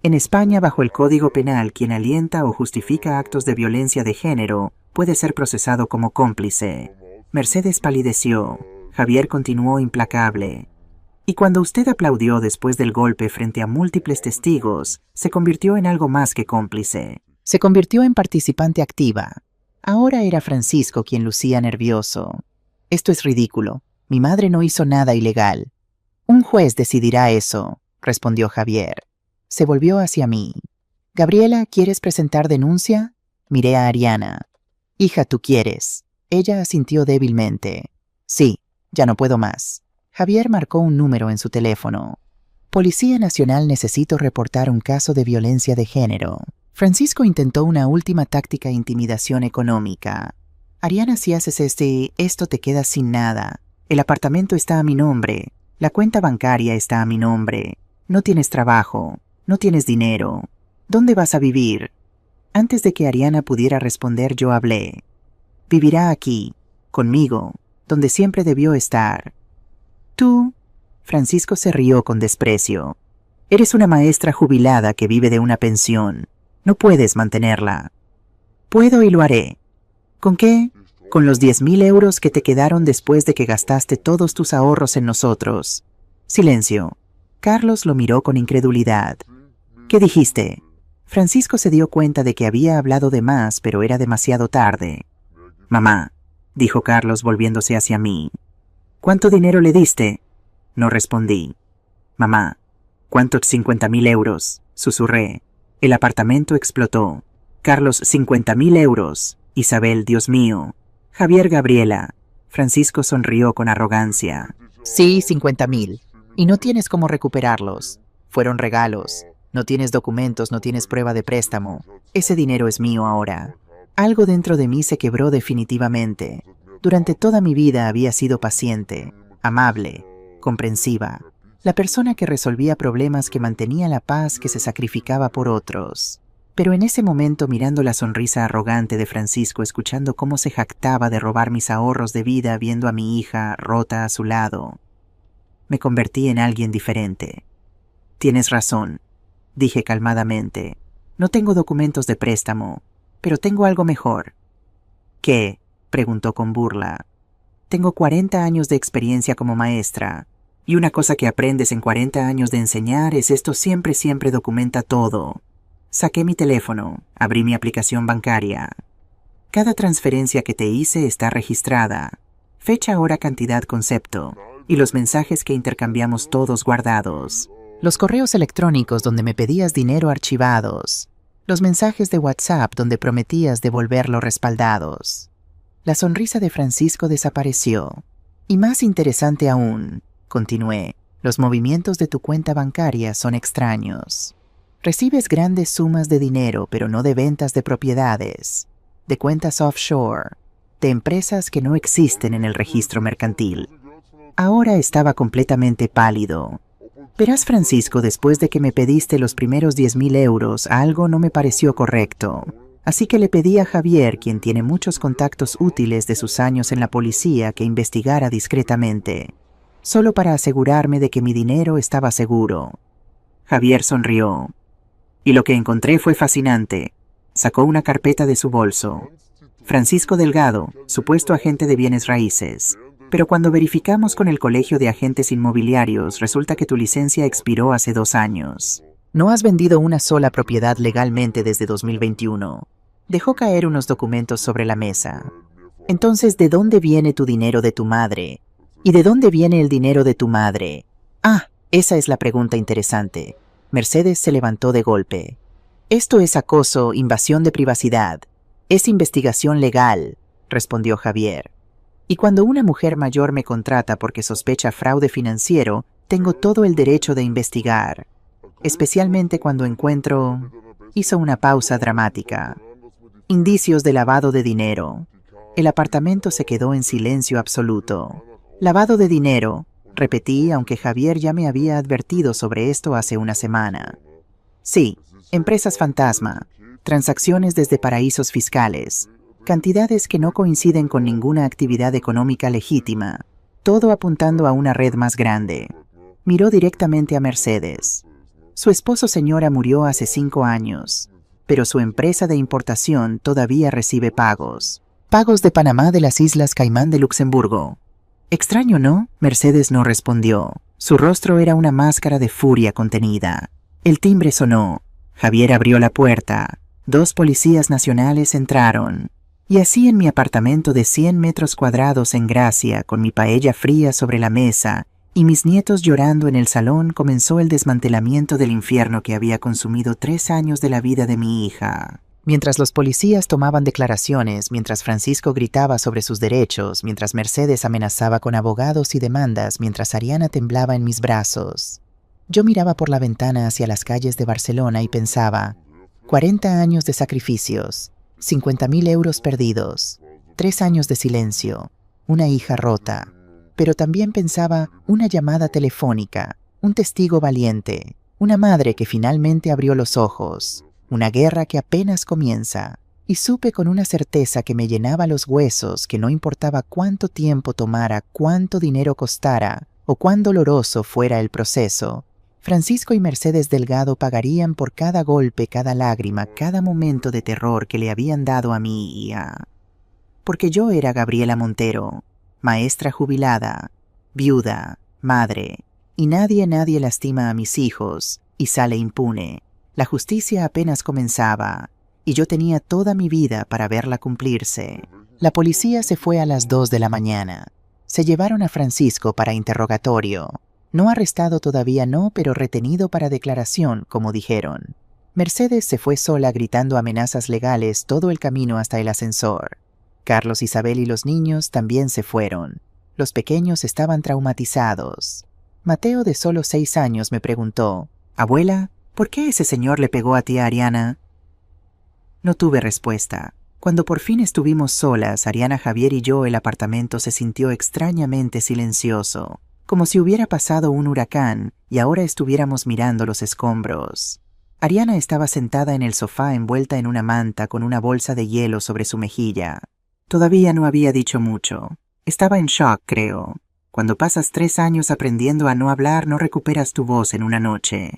En España, bajo el Código Penal, quien alienta o justifica actos de violencia de género puede ser procesado como cómplice. Mercedes palideció. Javier continuó implacable. Y cuando usted aplaudió después del golpe frente a múltiples testigos, se convirtió en algo más que cómplice. Se convirtió en participante activa. Ahora era Francisco quien lucía nervioso. Esto es ridículo. Mi madre no hizo nada ilegal. Un juez decidirá eso, respondió Javier. Se volvió hacia mí. Gabriela, ¿quieres presentar denuncia? Miré a Ariana. Hija, ¿tú quieres? Ella asintió débilmente. Sí, ya no puedo más. Javier marcó un número en su teléfono. Policía Nacional, necesito reportar un caso de violencia de género. Francisco intentó una última táctica de intimidación económica. Ariana, si haces esto te quedas sin nada. El apartamento está a mi nombre. La cuenta bancaria está a mi nombre. No tienes trabajo. No tienes dinero. ¿Dónde vas a vivir? Antes de que Ariana pudiera responder, yo hablé. Vivirá aquí, conmigo, donde siempre debió estar. Tú... Francisco se rió con desprecio. Eres una maestra jubilada que vive de una pensión. No puedes mantenerla. Puedo y lo haré. ¿Con qué? Con los 10.000 euros que te quedaron después de que gastaste todos tus ahorros en nosotros. Silencio. Carlos lo miró con incredulidad. ¿Qué dijiste? Francisco se dio cuenta de que había hablado de más, pero era demasiado tarde. Mamá, dijo Carlos volviéndose hacia mí. ¿Cuánto dinero le diste? No respondí. Mamá, ¿cuántos 50.000 euros? Susurré. El apartamento explotó. Carlos, 50.000 euros. Isabel, Dios mío. Javier, Gabriela. Francisco sonrió con arrogancia. Sí, 50.000. Y no tienes cómo recuperarlos. Fueron regalos. No tienes documentos, no tienes prueba de préstamo. Ese dinero es mío ahora. Algo dentro de mí se quebró definitivamente. Durante toda mi vida había sido paciente, amable, comprensiva. la persona que resolvía problemas, que mantenía la paz, que se sacrificaba por otros. Pero en ese momento, mirando la sonrisa arrogante de Francisco, escuchando cómo se jactaba de robar mis ahorros de vida, viendo a mi hija rota a su lado, me convertí en alguien diferente. Tienes razón, dije calmadamente. No tengo documentos de préstamo, pero tengo algo mejor. ¿Qué?, preguntó con burla. Tengo 40 años de experiencia como maestra, y una cosa que aprendes en 40 años de enseñar es esto: siempre documenta todo. Saqué mi teléfono, abrí mi aplicación bancaria. Cada transferencia que te hice está registrada, fecha, hora, cantidad, concepto, y los mensajes que intercambiamos todos guardados. Los correos electrónicos donde me pedías dinero archivados. Los mensajes de WhatsApp donde prometías devolverlo respaldados. La sonrisa de Francisco desapareció. Y más interesante aún, continué, los movimientos de tu cuenta bancaria son extraños. Recibes grandes sumas de dinero, pero no de ventas de propiedades, de cuentas offshore, de empresas que no existen en el registro mercantil. Ahora estaba completamente pálido. Verás, Francisco, después de que me pediste los primeros 10.000 euros, algo no me pareció correcto. Así que le pedí a Javier, quien tiene muchos contactos útiles de sus años en la policía, que investigara discretamente, solo para asegurarme de que mi dinero estaba seguro. Javier sonrió. Y lo que encontré fue fascinante. Sacó una carpeta de su bolso. Francisco Delgado, supuesto agente de bienes raíces. Pero cuando verificamos con el Colegio de Agentes Inmobiliarios, resulta que tu licencia expiró hace 2 años. No has vendido una sola propiedad legalmente desde 2021. Dejó caer unos documentos sobre la mesa. Entonces, ¿de dónde viene tu dinero de tu madre? ¿Y de dónde viene el dinero de tu madre? Ah, esa es la pregunta interesante. Mercedes se levantó de golpe. Esto es acoso, invasión de privacidad. Es investigación legal, respondió Javier. Y cuando una mujer mayor me contrata porque sospecha fraude financiero, tengo todo el derecho de investigar. Especialmente cuando encuentro... Hizo una pausa dramática. Indicios de lavado de dinero. El apartamento se quedó en silencio absoluto. Lavado de dinero, repetí, aunque Javier ya me había advertido sobre esto hace una semana. Sí, empresas fantasma, transacciones desde paraísos fiscales, cantidades que no coinciden con ninguna actividad económica legítima, todo apuntando a una red más grande. Miró directamente a Mercedes. Su esposo, señora, murió hace 5 años, pero su empresa de importación todavía recibe pagos. Pagos de Panamá, de las Islas Caimán, de Luxemburgo. Extraño, ¿no? Mercedes no respondió. Su rostro era una máscara de furia contenida. El timbre sonó. Javier abrió la puerta. 2 policías nacionales entraron. Y así, en mi apartamento de 100 metros cuadrados en Gracia, con mi paella fría sobre la mesa y mis nietos llorando en el salón, comenzó el desmantelamiento del infierno que había consumido 3 años de la vida de mi hija. Mientras los policías tomaban declaraciones, mientras Francisco gritaba sobre sus derechos, mientras Mercedes amenazaba con abogados y demandas, mientras Ariana temblaba en mis brazos, yo miraba por la ventana hacia las calles de Barcelona y pensaba: 40 años de sacrificios, 50.000 euros perdidos, 3 años de silencio, una hija rota. Pero también pensaba: una llamada telefónica, un testigo valiente, una madre que finalmente abrió los ojos, una guerra que apenas comienza. Y supe con una certeza que me llenaba los huesos que no importaba cuánto tiempo tomara, cuánto dinero costara o cuán doloroso fuera el proceso, Francisco y Mercedes Delgado pagarían por cada golpe, cada lágrima, cada momento de terror que le habían dado a mi hija. Porque yo era Gabriela Montero, maestra jubilada, viuda, madre, y nadie lastima a mis hijos y sale impune. La justicia apenas comenzaba, y yo tenía toda mi vida para verla cumplirse. La policía se fue a las 2 de la mañana. Se llevaron a Francisco para interrogatorio. No arrestado todavía, no, pero retenido para declaración, como dijeron. Mercedes se fue sola gritando amenazas legales todo el camino hasta el ascensor. Carlos, Isabel y los niños también se fueron. Los pequeños estaban traumatizados. Mateo, de solo 6 años, me preguntó: «Abuela, ¿por qué ese señor le pegó a tía Ariana?» No tuve respuesta. Cuando por fin estuvimos solas, Ariana, Javier y yo, el apartamento se sintió extrañamente silencioso. como si hubiera pasado un huracán y ahora estuviéramos mirando los escombros. Ariana estaba sentada en el sofá envuelta en una manta con una bolsa de hielo sobre su mejilla. Todavía no había dicho mucho. Estaba en shock, creo. Cuando pasas 3 años aprendiendo a no hablar, no recuperas tu voz en una noche.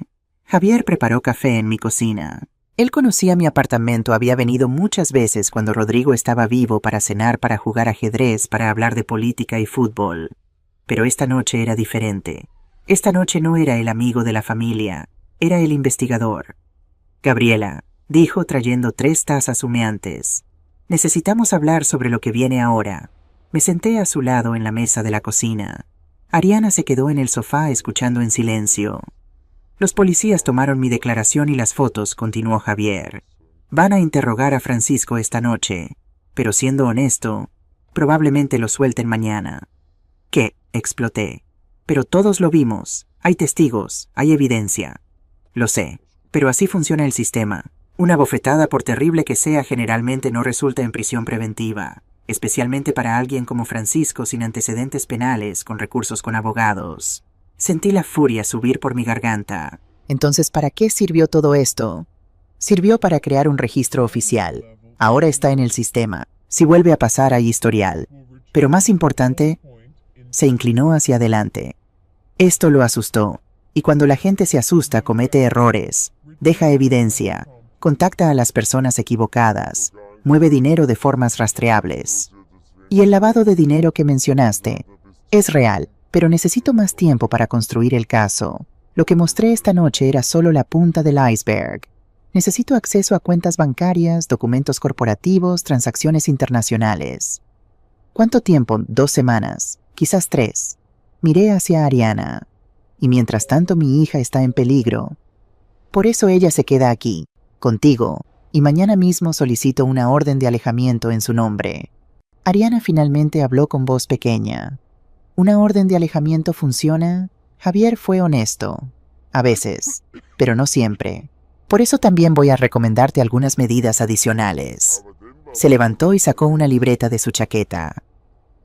Javier preparó café en mi cocina. Él conocía mi apartamento, había venido muchas veces cuando Rodrigo estaba vivo para cenar, para jugar ajedrez, para hablar de política y fútbol. Pero esta noche era diferente. Esta noche no era el amigo de la familia, era el investigador. Gabriela, dijo trayendo 3 tazas humeantes. Necesitamos hablar sobre lo que viene ahora. Me senté a su lado en la mesa de la cocina. Ariana se quedó en el sofá escuchando en silencio. Los policías tomaron mi declaración y las fotos, continuó Javier. Van a interrogar a Francisco esta noche, pero siendo honesto, probablemente lo suelten mañana. ¿Qué? Exploté. Pero todos lo vimos. Hay testigos, hay evidencia. Lo sé, pero así funciona el sistema. Una bofetada, por terrible que sea, generalmente no resulta en prisión preventiva, especialmente para alguien como Francisco sin antecedentes penales, con recursos con abogados. Sentí la furia subir por mi garganta. Entonces, ¿para qué sirvió todo esto? Sirvió para crear un registro oficial. Ahora está en el sistema. Si vuelve a pasar, hay historial. Pero más importante, se inclinó hacia adelante. Esto lo asustó. Y cuando la gente se asusta, comete errores, deja evidencia, contacta a las personas equivocadas, mueve dinero de formas rastreables. Y el lavado de dinero que mencionaste es real, pero necesito más tiempo para construir el caso. Lo que mostré esta noche era solo la punta del iceberg. Necesito acceso a cuentas bancarias, documentos corporativos, transacciones internacionales. ¿Cuánto tiempo? 2 semanas, quizás 3. Miré hacia Ariana. Y mientras tanto mi hija está en peligro. Por eso ella se queda aquí, contigo, y mañana mismo solicito una orden de alejamiento en su nombre. Ariana finalmente habló con voz pequeña. ¿Una orden de alejamiento funciona? Javier fue honesto. A veces, pero no siempre. Por eso también voy a recomendarte algunas medidas adicionales. Se levantó y sacó una libreta de su chaqueta.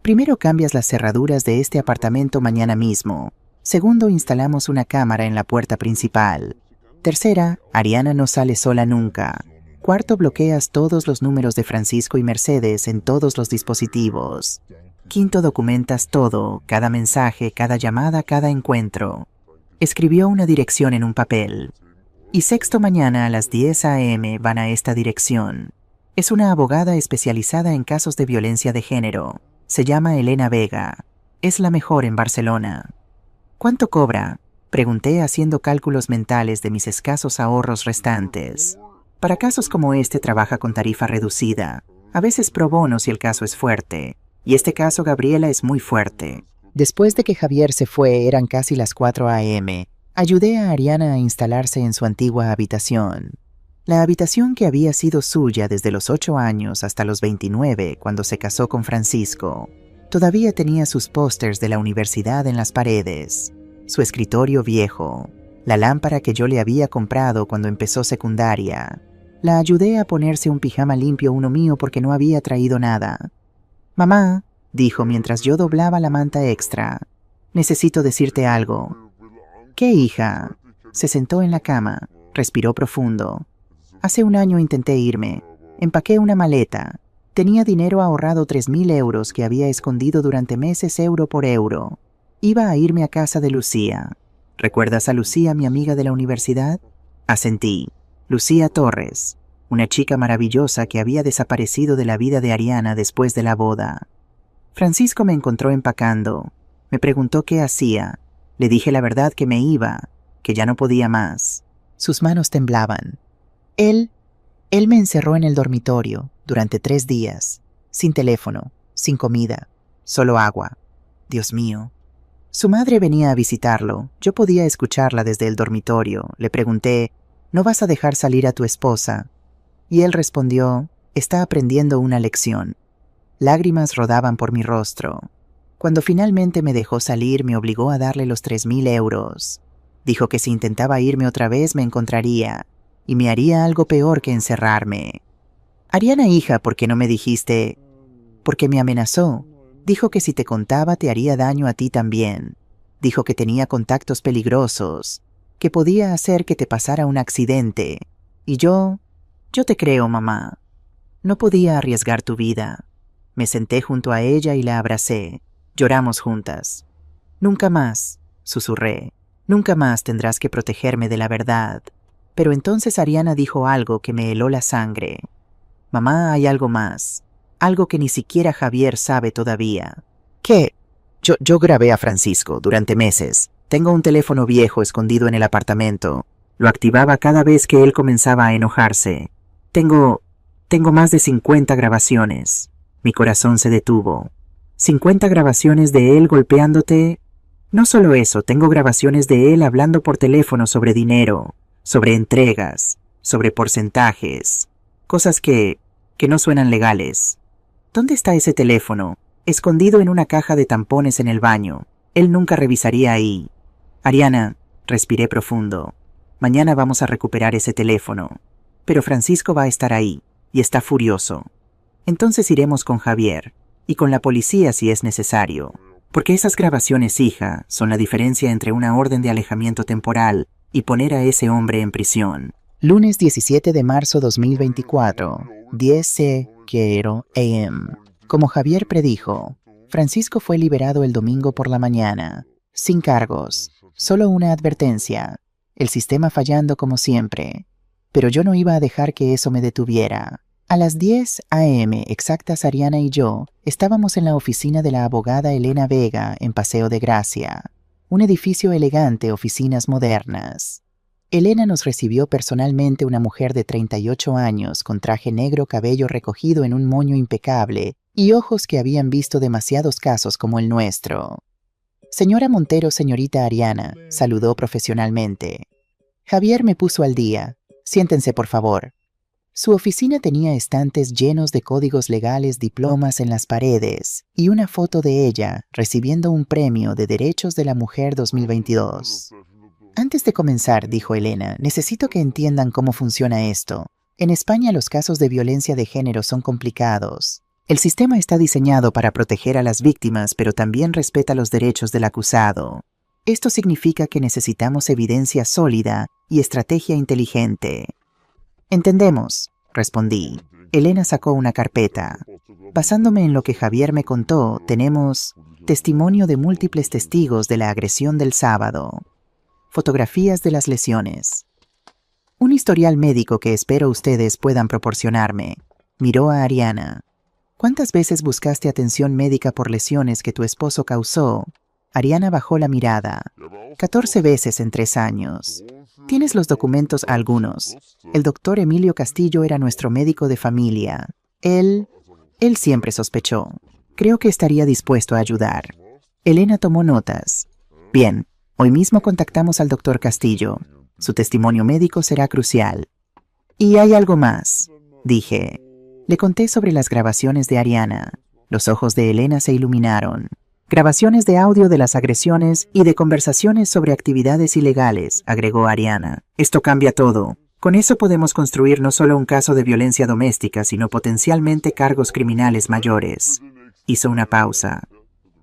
Primero, cambias las cerraduras de este apartamento mañana mismo. Segundo, instalamos una cámara en la puerta principal. Tercera, Ariana no sale sola nunca. Cuarto, bloqueas todos los números de Francisco y Mercedes en todos los dispositivos. Quinto, documentas todo, cada mensaje, cada llamada, cada encuentro. Escribió una dirección en un papel. Y sexto, mañana a las 10 a.m. van a esta dirección. Es una abogada especializada en casos de violencia de género. Se llama Elena Vega. Es la mejor en Barcelona. ¿Cuánto cobra? Pregunté haciendo cálculos mentales de mis escasos ahorros restantes. Para casos como este trabaja con tarifa reducida, a veces pro bono si el caso es fuerte. Y este caso, Gabriela, es muy fuerte. Después de que Javier se fue, eran casi las 4 a.m. Ayudé a Ariana a instalarse en su antigua habitación. La habitación que había sido suya desde los 8 años hasta los 29, cuando se casó con Francisco. Todavía tenía sus pósters de la universidad en las paredes, su escritorio viejo, la lámpara que yo le había comprado cuando empezó secundaria. La ayudé a ponerse un pijama limpio, uno mío, porque no había traído nada. «Mamá», dijo mientras yo doblaba la manta extra, «necesito decirte algo». «¿Qué, hija?» Se sentó en la cama, respiró profundo. «Hace 1 año intenté irme. Empaqué una maleta. Tenía dinero ahorrado, 3.000 euros que había escondido durante meses, euro por euro. Iba a irme a casa de Lucía. ¿Recuerdas a Lucía, mi amiga de la universidad?» Asentí. Lucía Torres, una chica maravillosa que había desaparecido de la vida de Ariana después de la boda. Francisco me encontró empacando. Me preguntó qué hacía. Le dije la verdad, que me iba, que ya no podía más. Sus manos temblaban. Él me encerró en el dormitorio durante 3 días, sin teléfono, sin comida, solo agua. Dios mío. Su madre venía a visitarlo. Yo podía escucharla desde el dormitorio. Le pregunté, ¿no vas a dejar salir a tu esposa? Y él respondió, está aprendiendo una lección. Lágrimas rodaban por mi rostro. Cuando finalmente me dejó salir, me obligó a darle los 3.000 euros. Dijo que si intentaba irme otra vez me encontraría, y me haría algo peor que encerrarme. Ariana, hija, ¿por qué no me dijiste? Porque me amenazó. Dijo que si te contaba te haría daño a ti también. Dijo que tenía contactos peligrosos, que podía hacer que te pasara un accidente. Y yo te creo, mamá. No podía arriesgar tu vida. Me senté junto a ella y la abracé. Lloramos juntas. Nunca más, susurré. Nunca más tendrás que protegerme de la verdad. Pero entonces Ariana dijo algo que me heló la sangre. Mamá, hay algo más. Algo que ni siquiera Javier sabe todavía. ¿Qué? Yo grabé a Francisco durante meses. Tengo un teléfono viejo escondido en el apartamento. Lo activaba cada vez que él comenzaba a enojarse. Tengo más de 50 grabaciones. Mi corazón se detuvo. 50 grabaciones de él golpeándote. No solo eso, tengo grabaciones de él hablando por teléfono sobre dinero, sobre entregas, sobre porcentajes, cosas que no suenan legales. ¿Dónde está ese teléfono? Escondido en una caja de tampones en el baño. Él nunca revisaría ahí. Ariana, respiré profundo. Mañana vamos a recuperar ese teléfono. Pero Francisco va a estar ahí, y está furioso. Entonces iremos con Javier, y con la policía si es necesario. Porque esas grabaciones, hija, son la diferencia entre una orden de alejamiento temporal y poner a ese hombre en prisión. Lunes 17 de marzo 2024, 10:00 AM. Como Javier predijo, Francisco fue liberado el domingo por la mañana, sin cargos, solo una advertencia, el sistema fallando como siempre. Pero yo no iba a dejar que eso me detuviera. A las 10 AM exactas, Ariana y yo estábamos en la oficina de la abogada Elena Vega en Paseo de Gracia, un edificio elegante, oficinas modernas. Elena nos recibió personalmente, una mujer de 38 años con traje negro, cabello recogido en un moño impecable y ojos que habían visto demasiados casos como el nuestro. Señora Montero, señorita Ariana, saludó profesionalmente. Javier me puso al día. Siéntense, por favor. Su oficina tenía estantes llenos de códigos legales, diplomas en las paredes y una foto de ella recibiendo un premio de Derechos de la Mujer 2022. Antes de comenzar, dijo Elena, necesito que entiendan cómo funciona esto. En España los casos de violencia de género son complicados. El sistema está diseñado para proteger a las víctimas, pero también respeta los derechos del acusado. Esto significa que necesitamos evidencia sólida y estrategia inteligente. Entendemos, respondí. Elena sacó una carpeta. Basándome en lo que Javier me contó, tenemos testimonio de múltiples testigos de la agresión del sábado, fotografías de las lesiones, un historial médico que espero ustedes puedan proporcionarme. Miró a Ariana. ¿Cuántas veces buscaste atención médica por lesiones que tu esposo causó? Ariana bajó la mirada. 14 veces en 3 años. ¿Tienes los documentos? Algunos. El doctor Emilio Castillo era nuestro médico de familia. Él siempre sospechó. Creo que estaría dispuesto a ayudar. Elena tomó notas. Bien, hoy mismo contactamos al doctor Castillo. Su testimonio médico será crucial. Y hay algo más, dije. Le conté sobre las grabaciones de Ariana. Los ojos de Elena se iluminaron. Grabaciones de audio de las agresiones y de conversaciones sobre actividades ilegales, agregó Ariana. Esto cambia todo. Con eso podemos construir no solo un caso de violencia doméstica, sino potencialmente cargos criminales mayores. Hizo una pausa.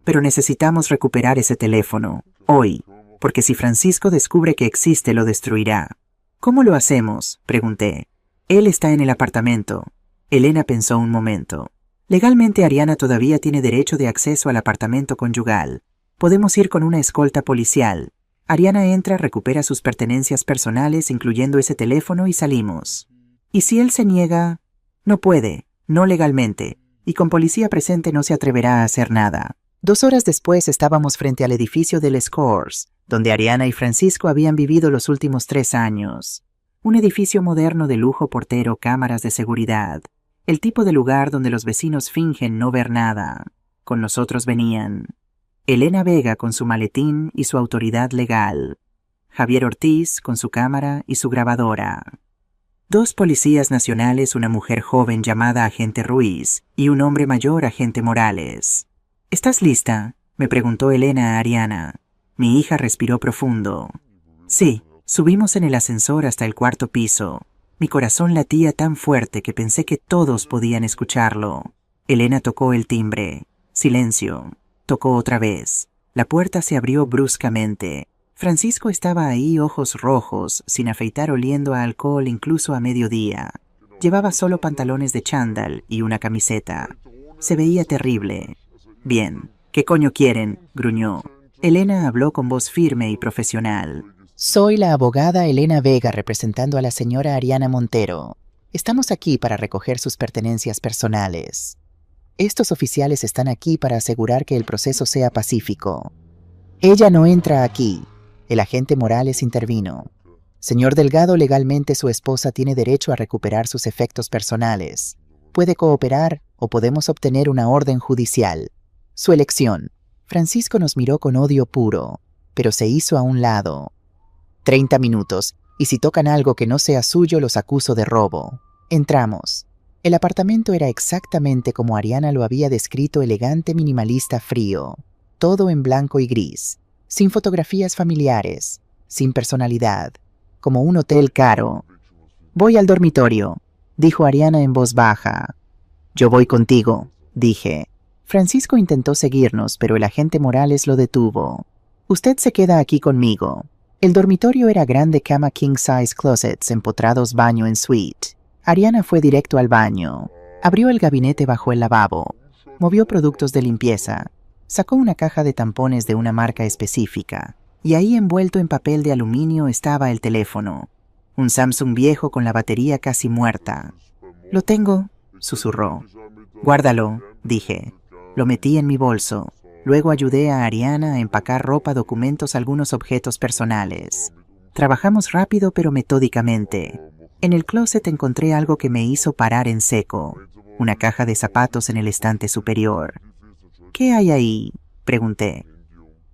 Pero necesitamos recuperar ese teléfono, hoy, porque si Francisco descubre que existe, lo destruirá. ¿Cómo lo hacemos?, pregunté. Él está en el apartamento. Elena pensó un momento. Legalmente Ariana todavía tiene derecho de acceso al apartamento conyugal. Podemos ir con una escolta policial. Ariana entra, recupera sus pertenencias personales, incluyendo ese teléfono, y salimos. ¿Y si él se niega? No puede, no legalmente, y con policía presente no se atreverá a hacer nada. 2 horas después estábamos frente al edificio del Scores, donde Ariana y Francisco habían vivido los últimos 3 años. Un edificio moderno de lujo, portero, cámaras de seguridad. El tipo de lugar donde los vecinos fingen no ver nada. Con nosotros venían Elena Vega con su maletín y su autoridad legal, Javier Ortiz con su cámara y su grabadora, 2 policías nacionales, una mujer joven llamada Agente Ruiz y un hombre mayor, Agente Morales. ¿Estás lista?, me preguntó Elena a Ariana. Mi hija respiró profundo. Sí, subimos en el ascensor hasta el 4º piso. Mi corazón latía tan fuerte que pensé que todos podían escucharlo. Elena tocó el timbre. Silencio. Tocó otra vez. La puerta se abrió bruscamente. Francisco estaba ahí, ojos rojos, sin afeitar, oliendo a alcohol incluso a mediodía. Llevaba solo pantalones de chándal y una camiseta. Se veía terrible. Bien, ¿qué coño quieren?, gruñó. Elena habló con voz firme y profesional. Soy la abogada Elena Vega representando a la señora Ariana Montero. Estamos aquí para recoger sus pertenencias personales. Estos oficiales están aquí para asegurar que el proceso sea pacífico. Ella no entra aquí. El agente Morales intervino. Señor Delgado, legalmente su esposa tiene derecho a recuperar sus efectos personales. Puede cooperar o podemos obtener una orden judicial. Su elección. Francisco nos miró con odio puro, pero se hizo a un lado. 30 minutos, y si tocan algo que no sea suyo, los acuso de robo. Entramos. El apartamento era exactamente como Ariana lo había descrito, elegante, minimalista, frío. Todo en blanco y gris, sin fotografías familiares, sin personalidad, como un hotel caro. «Voy al dormitorio», dijo Ariana en voz baja. «Yo voy contigo», dije. Francisco intentó seguirnos, pero el agente Morales lo detuvo. «Usted se queda aquí conmigo». El dormitorio era grande, cama king size, closets empotrados, baño en suite. Ariana fue directo al baño. Abrió el gabinete bajo el lavabo. Movió productos de limpieza. Sacó una caja de tampones de una marca específica. Y ahí, envuelto en papel de aluminio, estaba el teléfono. Un Samsung viejo con la batería casi muerta. «Lo tengo», susurró. «Guárdalo», dije. Lo metí en mi bolso. Luego ayudé a Ariana a empacar ropa, documentos, algunos objetos personales. Trabajamos rápido pero metódicamente. En el closet encontré algo que me hizo parar en seco. Una caja de zapatos en el estante superior. «¿Qué hay ahí?», pregunté.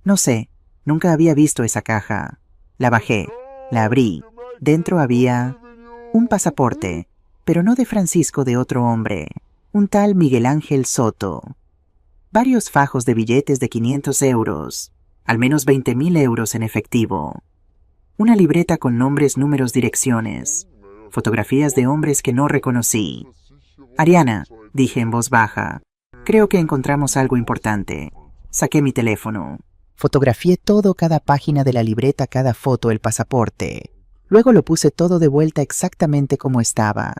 «No sé, nunca había visto esa caja». La bajé, la abrí. Dentro había un pasaporte, pero no de Francisco, de otro hombre, un tal Miguel Ángel Soto. Varios fajos de billetes de 500 euros, al menos 20.000 euros en efectivo. Una libreta con nombres, números, direcciones, fotografías de hombres que no reconocí. «Ariana», dije en voz baja, «creo que encontramos algo importante». Saqué mi teléfono. Fotografié todo, cada página de la libreta, cada foto, el pasaporte. Luego lo puse todo de vuelta exactamente como estaba.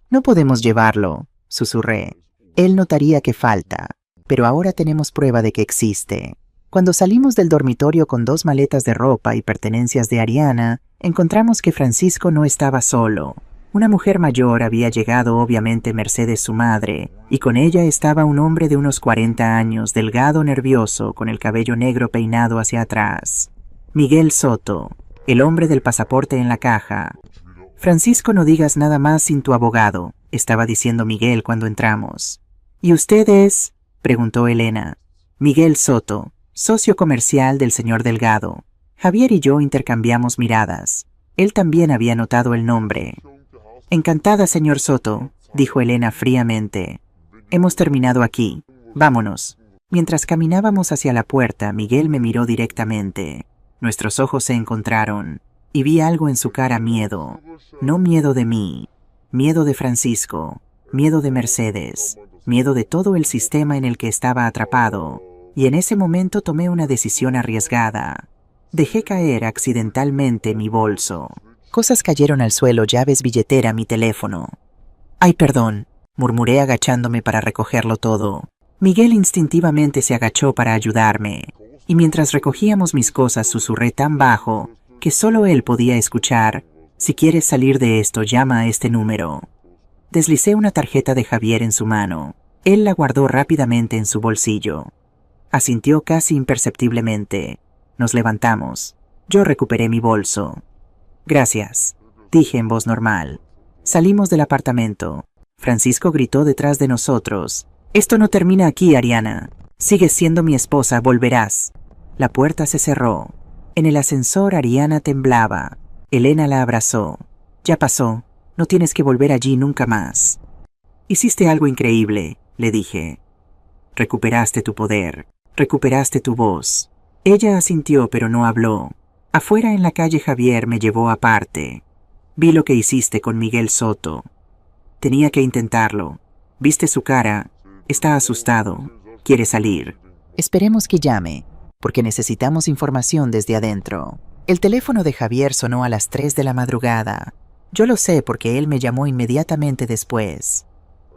«No podemos llevarlo», susurré. «Él notaría que falta. Pero ahora tenemos prueba de que existe». Cuando salimos del dormitorio con 2 maletas de ropa y pertenencias de Ariana, encontramos que Francisco no estaba solo. Una mujer mayor había llegado, obviamente Mercedes, su madre, y con ella estaba un hombre de unos 40 años, delgado, nervioso, con el cabello negro peinado hacia atrás. Miguel Soto, el hombre del pasaporte en la caja. «Francisco, no digas nada más sin tu abogado», estaba diciendo Miguel cuando entramos. «¿Y usted es?», preguntó Elena. «Miguel Soto, socio comercial del señor Delgado». Javier y yo intercambiamos miradas. Él también había notado el nombre. «Encantada, señor Soto», dijo Elena fríamente. «Hemos terminado aquí. Vámonos». Mientras caminábamos hacia la puerta, Miguel me miró directamente. Nuestros ojos se encontraron, y vi algo en su cara: miedo. No miedo de mí, miedo de Francisco, miedo de Mercedes, miedo de todo el sistema en el que estaba atrapado. Y en ese momento tomé una decisión arriesgada. Dejé caer accidentalmente mi bolso. Cosas cayeron al suelo: llaves, billetera, mi teléfono. «Ay, perdón», murmuré agachándome para recogerlo todo. Miguel instintivamente se agachó para ayudarme, y mientras recogíamos mis cosas susurré tan bajo que solo él podía escuchar: «Si quieres salir de esto, llama a este número». Deslicé una tarjeta de Javier en su mano. Él la guardó rápidamente en su bolsillo. Asintió casi imperceptiblemente. Nos levantamos. Yo recuperé mi bolso. «Gracias», dije en voz normal. Salimos del apartamento. Francisco gritó detrás de nosotros: «Esto no termina aquí, Ariana. Sigues siendo mi esposa, volverás». La puerta se cerró. En el ascensor Ariana temblaba. Elena la abrazó. «Ya pasó. No tienes que volver allí nunca más». «Hiciste algo increíble», le dije. «Recuperaste tu poder. Recuperaste tu voz». Ella asintió, pero no habló. Afuera en la calle Javier me llevó aparte. «Vi lo que hiciste con Miguel Soto. Tenía que intentarlo. ¿Viste su cara? Está asustado. Quiere salir». «Esperemos que llame». porque necesitamos información desde adentro. El teléfono de Javier sonó a las 3 de la madrugada. Yo lo sé porque él me llamó inmediatamente después.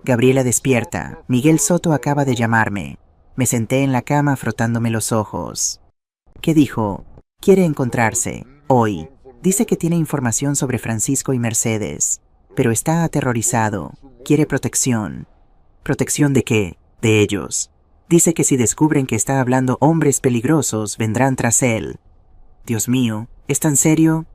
Gabriela despierta. Miguel Soto acaba de llamarme. Me senté en la cama frotándome los ojos. ¿Qué dijo? Quiere encontrarse. Hoy. Dice que tiene información sobre Francisco y Mercedes. Pero está aterrorizado. Quiere protección. ¿Protección de qué? De ellos. Dice que si descubren que está hablando hombres peligrosos, vendrán tras él. Dios mío, ¿es tan serio?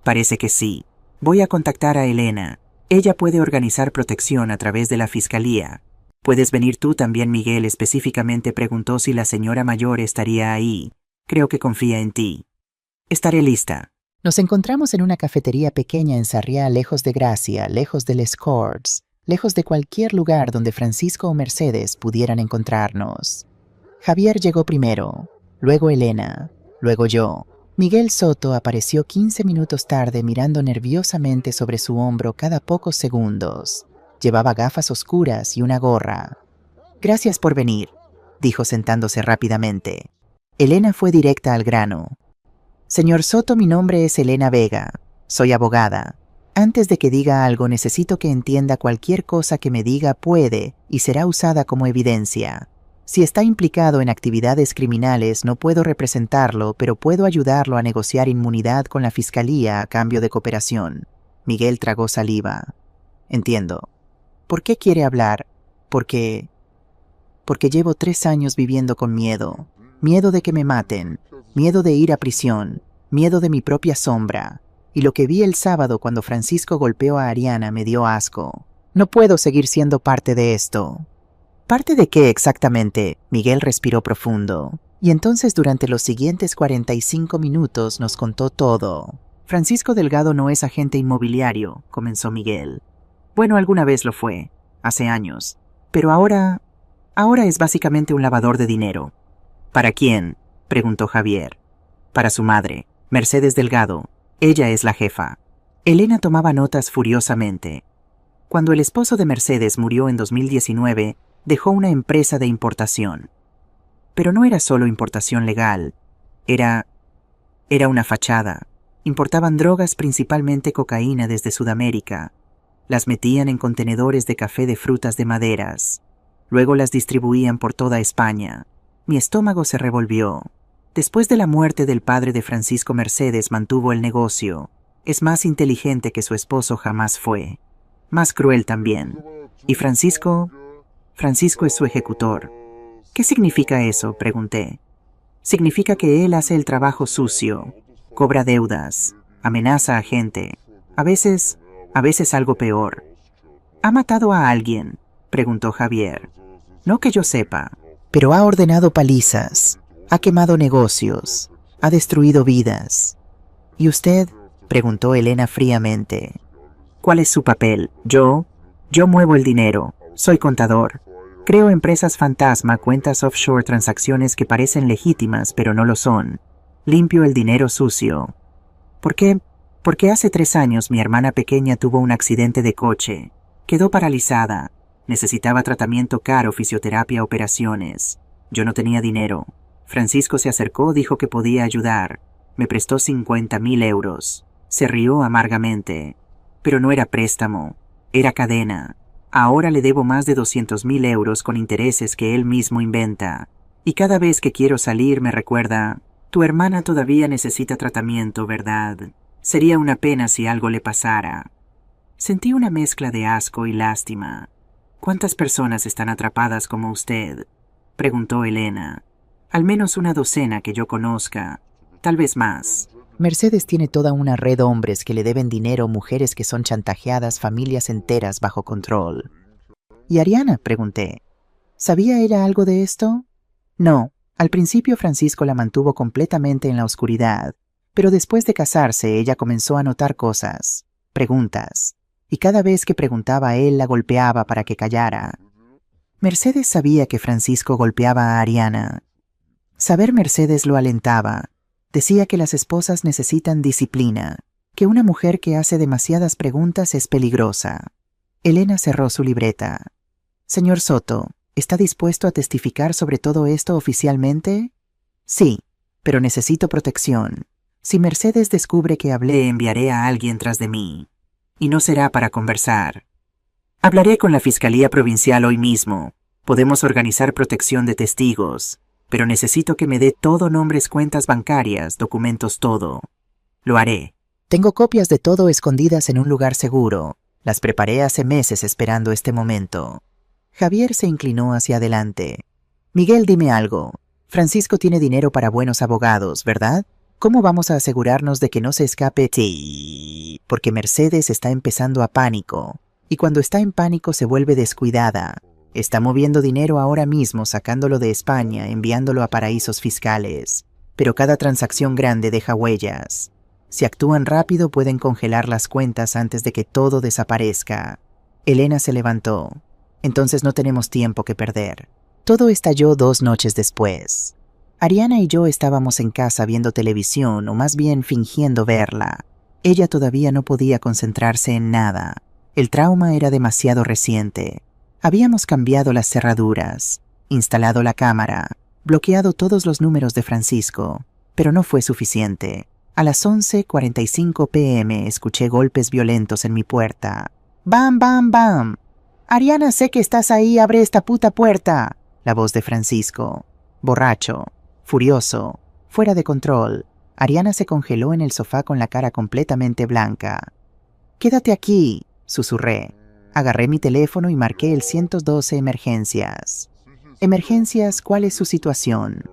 Parece que sí. Voy a contactar a Elena. Ella puede organizar protección a través de la fiscalía. ¿Puedes venir tú también, Miguel? Específicamente preguntó si la señora mayor estaría ahí. Creo que confía en ti. Estaré lista. Nos encontramos en una cafetería pequeña en Sarriá, lejos de Gracia, lejos de Les Corts, lejos de cualquier lugar donde Francisco o Mercedes pudieran encontrarnos. Javier llegó primero, luego Elena, luego yo. Miguel Soto apareció 15 minutos tarde mirando nerviosamente sobre su hombro cada pocos segundos. Llevaba gafas oscuras y una gorra. «Gracias por venir», dijo sentándose rápidamente. Elena fue directa al grano. «Señor Soto, mi nombre es Elena Vega. Soy abogada. Antes de que diga algo necesito que entienda cualquier cosa que me diga puede y será usada como evidencia. Si está implicado en actividades criminales no puedo representarlo, pero puedo ayudarlo a negociar inmunidad con la fiscalía a cambio de cooperación». Miguel tragó saliva. «Entiendo. ¿Por qué quiere hablar? Porque llevo 3 años viviendo con miedo. Miedo de que me maten, miedo de ir a prisión, miedo de mi propia sombra. Y lo que vi el sábado cuando Francisco golpeó a Ariana me dio asco. No puedo seguir siendo parte de esto». «¿Parte de qué exactamente?», Miguel respiró profundo. Y entonces durante los siguientes 45 minutos nos contó todo. «Francisco Delgado no es agente inmobiliario», comenzó Miguel. «Bueno, alguna vez lo fue, hace años. Pero ahora es básicamente un lavador de dinero». «¿Para quién?», preguntó Javier. «Para su madre, Mercedes Delgado. Ella es la jefa». Elena tomaba notas furiosamente. Cuando el esposo de Mercedes murió en 2019, dejó una empresa de importación. Pero no era solo importación legal. Era una fachada. Importaban drogas, principalmente cocaína, desde Sudamérica. Las metían en contenedores de café de frutas de maderas. Luego las distribuían por toda España. Mi estómago se revolvió. Después de la muerte del padre de Francisco, Mercedes mantuvo el negocio. Es más inteligente que su esposo jamás fue. Más cruel también. Y Francisco es su ejecutor. «¿Qué significa eso?», pregunté. «Significa que él hace el trabajo sucio, cobra deudas, amenaza a gente, a veces algo peor». «¿Ha matado a alguien?», preguntó Javier. «No que yo sepa, pero ha ordenado palizas, ha quemado negocios, ha destruido vidas». «¿Y usted?», preguntó Elena fríamente. «¿Cuál es su papel?». Yo muevo el dinero, soy contador. Creo empresas fantasma, cuentas offshore, transacciones que parecen legítimas pero no lo son. Limpio el dinero sucio». «¿Por qué? Porque hace 3 años mi hermana pequeña tuvo un accidente de coche. Quedó paralizada. Necesitaba tratamiento caro, fisioterapia, operaciones. Yo no tenía dinero. Francisco se acercó, dijo que podía ayudar. Me prestó 50.000 euros. Se rió amargamente. Pero no era préstamo, era cadena. Ahora le debo más de 200.000 euros con intereses que él mismo inventa. Y cada vez que quiero salir me recuerda: tu hermana todavía necesita tratamiento, ¿verdad? Sería una pena si algo le pasara». Sentí una mezcla de asco y lástima. «¿Cuántas personas están atrapadas como usted?», preguntó Elena. «Al menos una docena que yo conozca, tal vez más». Mercedes tiene toda una red de hombres que le deben dinero, mujeres que son chantajeadas, familias enteras bajo control. «¿Y Ariana?», pregunté. «¿Sabía ella algo de esto?». «No. Al principio Francisco la mantuvo completamente en la oscuridad, pero después de casarse ella comenzó a notar cosas, preguntas, y cada vez que preguntaba él la golpeaba para que callara. Mercedes sabía que Francisco golpeaba a Ariana. Saber Mercedes lo alentaba. Decía que las esposas necesitan disciplina, que una mujer que hace demasiadas preguntas es peligrosa». Elena cerró su libreta. «Señor Soto, ¿está dispuesto a testificar sobre todo esto oficialmente?». Sí, pero necesito protección. Si Mercedes descubre que hablé, enviaré a alguien tras de mí. Y no será para conversar. Hablaré con la Fiscalía Provincial hoy mismo. Podemos organizar protección de testigos, pero necesito que me dé todo: nombres, cuentas bancarias, documentos, todo. Lo haré. Tengo copias de todo escondidas en un lugar seguro. Las preparé hace meses esperando este momento. Javier se inclinó hacia adelante. Miguel, dime algo. Francisco tiene dinero para buenos abogados, ¿verdad? ¿Cómo vamos a asegurarnos de que no se escape? Sí, porque Mercedes está empezando a pánico. Y cuando está en pánico se vuelve descuidada. Está moviendo dinero ahora mismo, sacándolo de España, enviándolo a paraísos fiscales. Pero cada transacción grande deja huellas. Si actúan rápido pueden congelar las cuentas antes de que todo desaparezca. Elena se levantó. Entonces no tenemos tiempo que perder. Todo estalló 2 noches después. Ariana y yo estábamos en casa viendo televisión, o más bien fingiendo verla. Ella todavía no podía concentrarse en nada. El trauma era demasiado reciente. Habíamos cambiado las cerraduras, instalado la cámara, bloqueado todos los números de Francisco, pero no fue suficiente. A las 11:45 p.m. escuché golpes violentos en mi puerta. ¡Bam, bam, bam! Ariana, sé que estás ahí, abre esta puta puerta. La voz de Francisco. Borracho, furioso, fuera de control. Ariana se congeló en el sofá con la cara completamente blanca. «Quédate aquí», susurré. Agarré mi teléfono y marqué el 112 emergencias. «Emergencias, ¿cuál es su situación?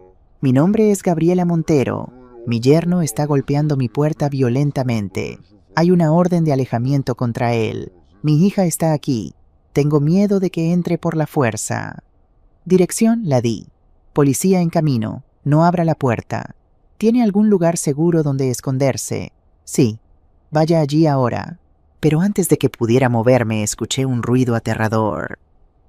Mi nombre es Gabriela Montero. Mi yerno está golpeando mi puerta violentamente. Hay una orden de alejamiento contra él. Mi hija está aquí. Tengo miedo de que entre por la fuerza». Dirección la di. «Policía en camino. No abra la puerta. ¿Tiene algún lugar seguro donde esconderse?» «Sí. Vaya allí ahora». Pero antes de que pudiera moverme, escuché un ruido aterrador.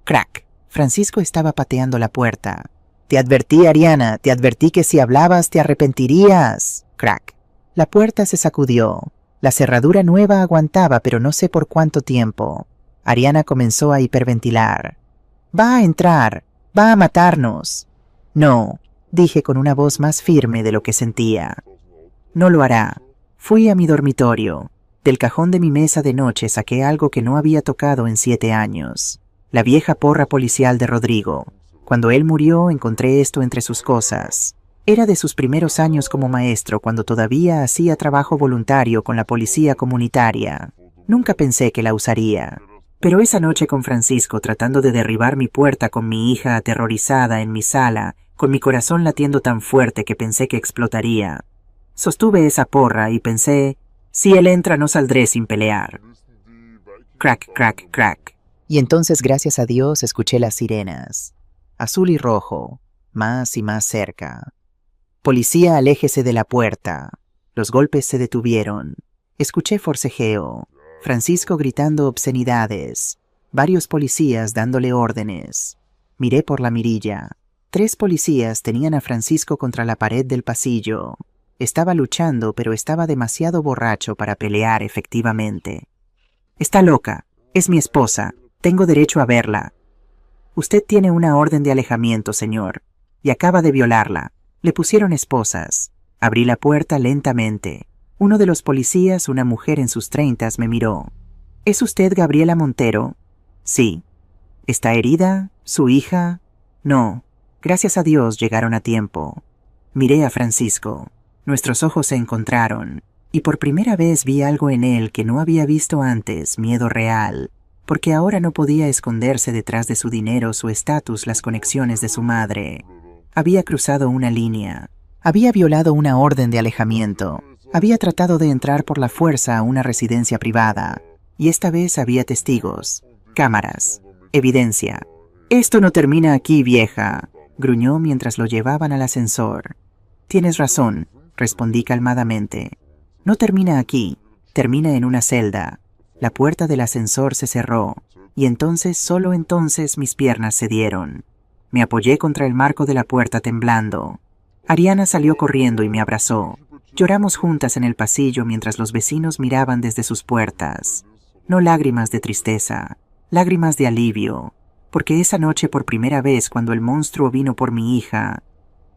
Crack. Francisco estaba pateando la puerta. «Te advertí, Ariana. Te advertí que si hablabas te arrepentirías». Crack. La puerta se sacudió. La cerradura nueva aguantaba, pero no sé por cuánto tiempo. Ariana comenzó a hiperventilar. «Va a entrar. Va a matarnos». «No», dije con una voz más firme de lo que sentía. «No lo hará». Fui a mi dormitorio. Del cajón de mi mesa de noche saqué algo que no había tocado en 7 años. La vieja porra policial de Rodrigo. Cuando él murió encontré esto entre sus cosas. Era de sus primeros años como maestro, cuando todavía hacía trabajo voluntario con la policía comunitaria. Nunca pensé que la usaría. Pero esa noche con Francisco tratando de derribar mi puerta con mi hija aterrorizada en mi sala, con mi corazón latiendo tan fuerte que pensé que explotaría. Sostuve esa porra y pensé, si él entra no saldré sin pelear. Crack, crack, crack. Y entonces, gracias a Dios, escuché las sirenas. Azul y rojo, más y más cerca. «Policía, aléjese de la puerta». Los golpes se detuvieron. Escuché forcejeo. Francisco gritando obscenidades. Varios policías dándole órdenes. Miré por la mirilla. 3 policías tenían a Francisco contra la pared del pasillo. Estaba luchando, pero estaba demasiado borracho para pelear efectivamente. «Está loca. Es mi esposa. Tengo derecho a verla». «Usted tiene una orden de alejamiento, señor, y acaba de violarla. Le pusieron esposas». Abrí la puerta lentamente. Uno de los policías, una mujer en sus 30s, me miró. «¿Es usted Gabriela Montero?» «Sí». «¿Está herida? ¿Su hija?» «No. Gracias a Dios llegaron a tiempo». Miré a Francisco. Nuestros ojos se encontraron, y por primera vez vi algo en él que no había visto antes: miedo real, porque ahora no podía esconderse detrás de su dinero, su estatus, las conexiones de su madre. Había cruzado una línea. Había violado una orden de alejamiento. Había tratado de entrar por la fuerza a una residencia privada. Y esta vez había testigos, cámaras, evidencia. «Esto no termina aquí, vieja», gruñó mientras lo llevaban al ascensor. «Tienes razón», respondí calmadamente. «No termina aquí, termina en una celda». La puerta del ascensor se cerró, y entonces, solo entonces, mis piernas cedieron. Me apoyé contra el marco de la puerta temblando. Ariana salió corriendo y me abrazó. Lloramos juntas en el pasillo mientras los vecinos miraban desde sus puertas. No lágrimas de tristeza, lágrimas de alivio, porque esa noche por primera vez, cuando el monstruo vino por mi hija,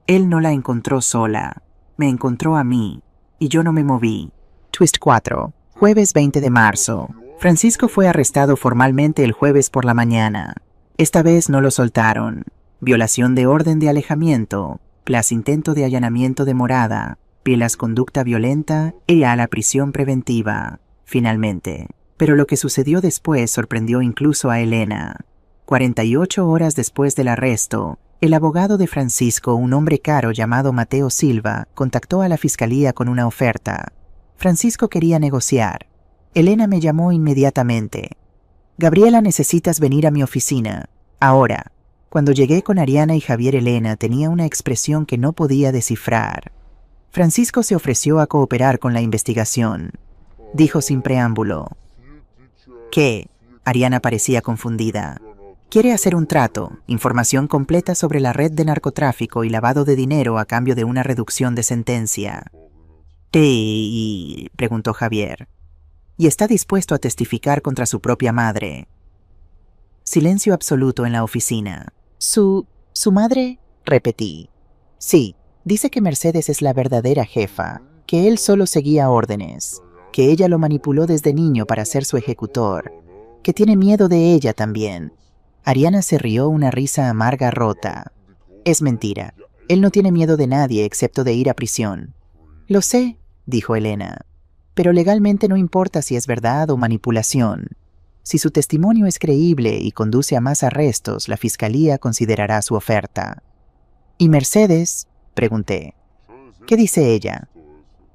Él no la encontró sola, me encontró a mí, y yo no me moví. Twist 4. Jueves 20 de marzo. Francisco fue arrestado formalmente el jueves por la mañana. Esta vez no lo soltaron. Violación de orden de alejamiento, plus intento de allanamiento de morada, plus conducta violenta y a la prisión preventiva, finalmente. Pero lo que sucedió después sorprendió incluso a Elena. 48 horas después del arresto, el abogado de Francisco, un hombre caro llamado Mateo Silva, contactó a la fiscalía con una oferta. Francisco quería negociar. Elena me llamó inmediatamente. Gabriela, necesitas venir a mi oficina. Ahora. Cuando llegué con Ariana y Javier, Elena tenía una expresión que no podía descifrar. Francisco se ofreció a cooperar con la investigación. Dijo sin preámbulo. ¿Qué? Ariana parecía confundida. Quiere hacer un trato, información completa sobre la red de narcotráfico y lavado de dinero a cambio de una reducción de sentencia. ¿Y? Preguntó Javier. Y está dispuesto a testificar contra su propia madre. Silencio absoluto en la oficina. ¿Su madre? Repetí. Sí, dice que Mercedes es la verdadera jefa, que él solo seguía órdenes, que ella lo manipuló desde niño para ser su ejecutor, que tiene miedo de ella también. Ariana se rió una risa amarga rota. Es mentira. Él no tiene miedo de nadie excepto de ir a prisión. Lo sé, dijo Elena. Pero legalmente no importa si es verdad o manipulación. Si su testimonio es creíble y conduce a más arrestos, la fiscalía considerará su oferta. ¿Y Mercedes? Pregunté. ¿Qué dice ella?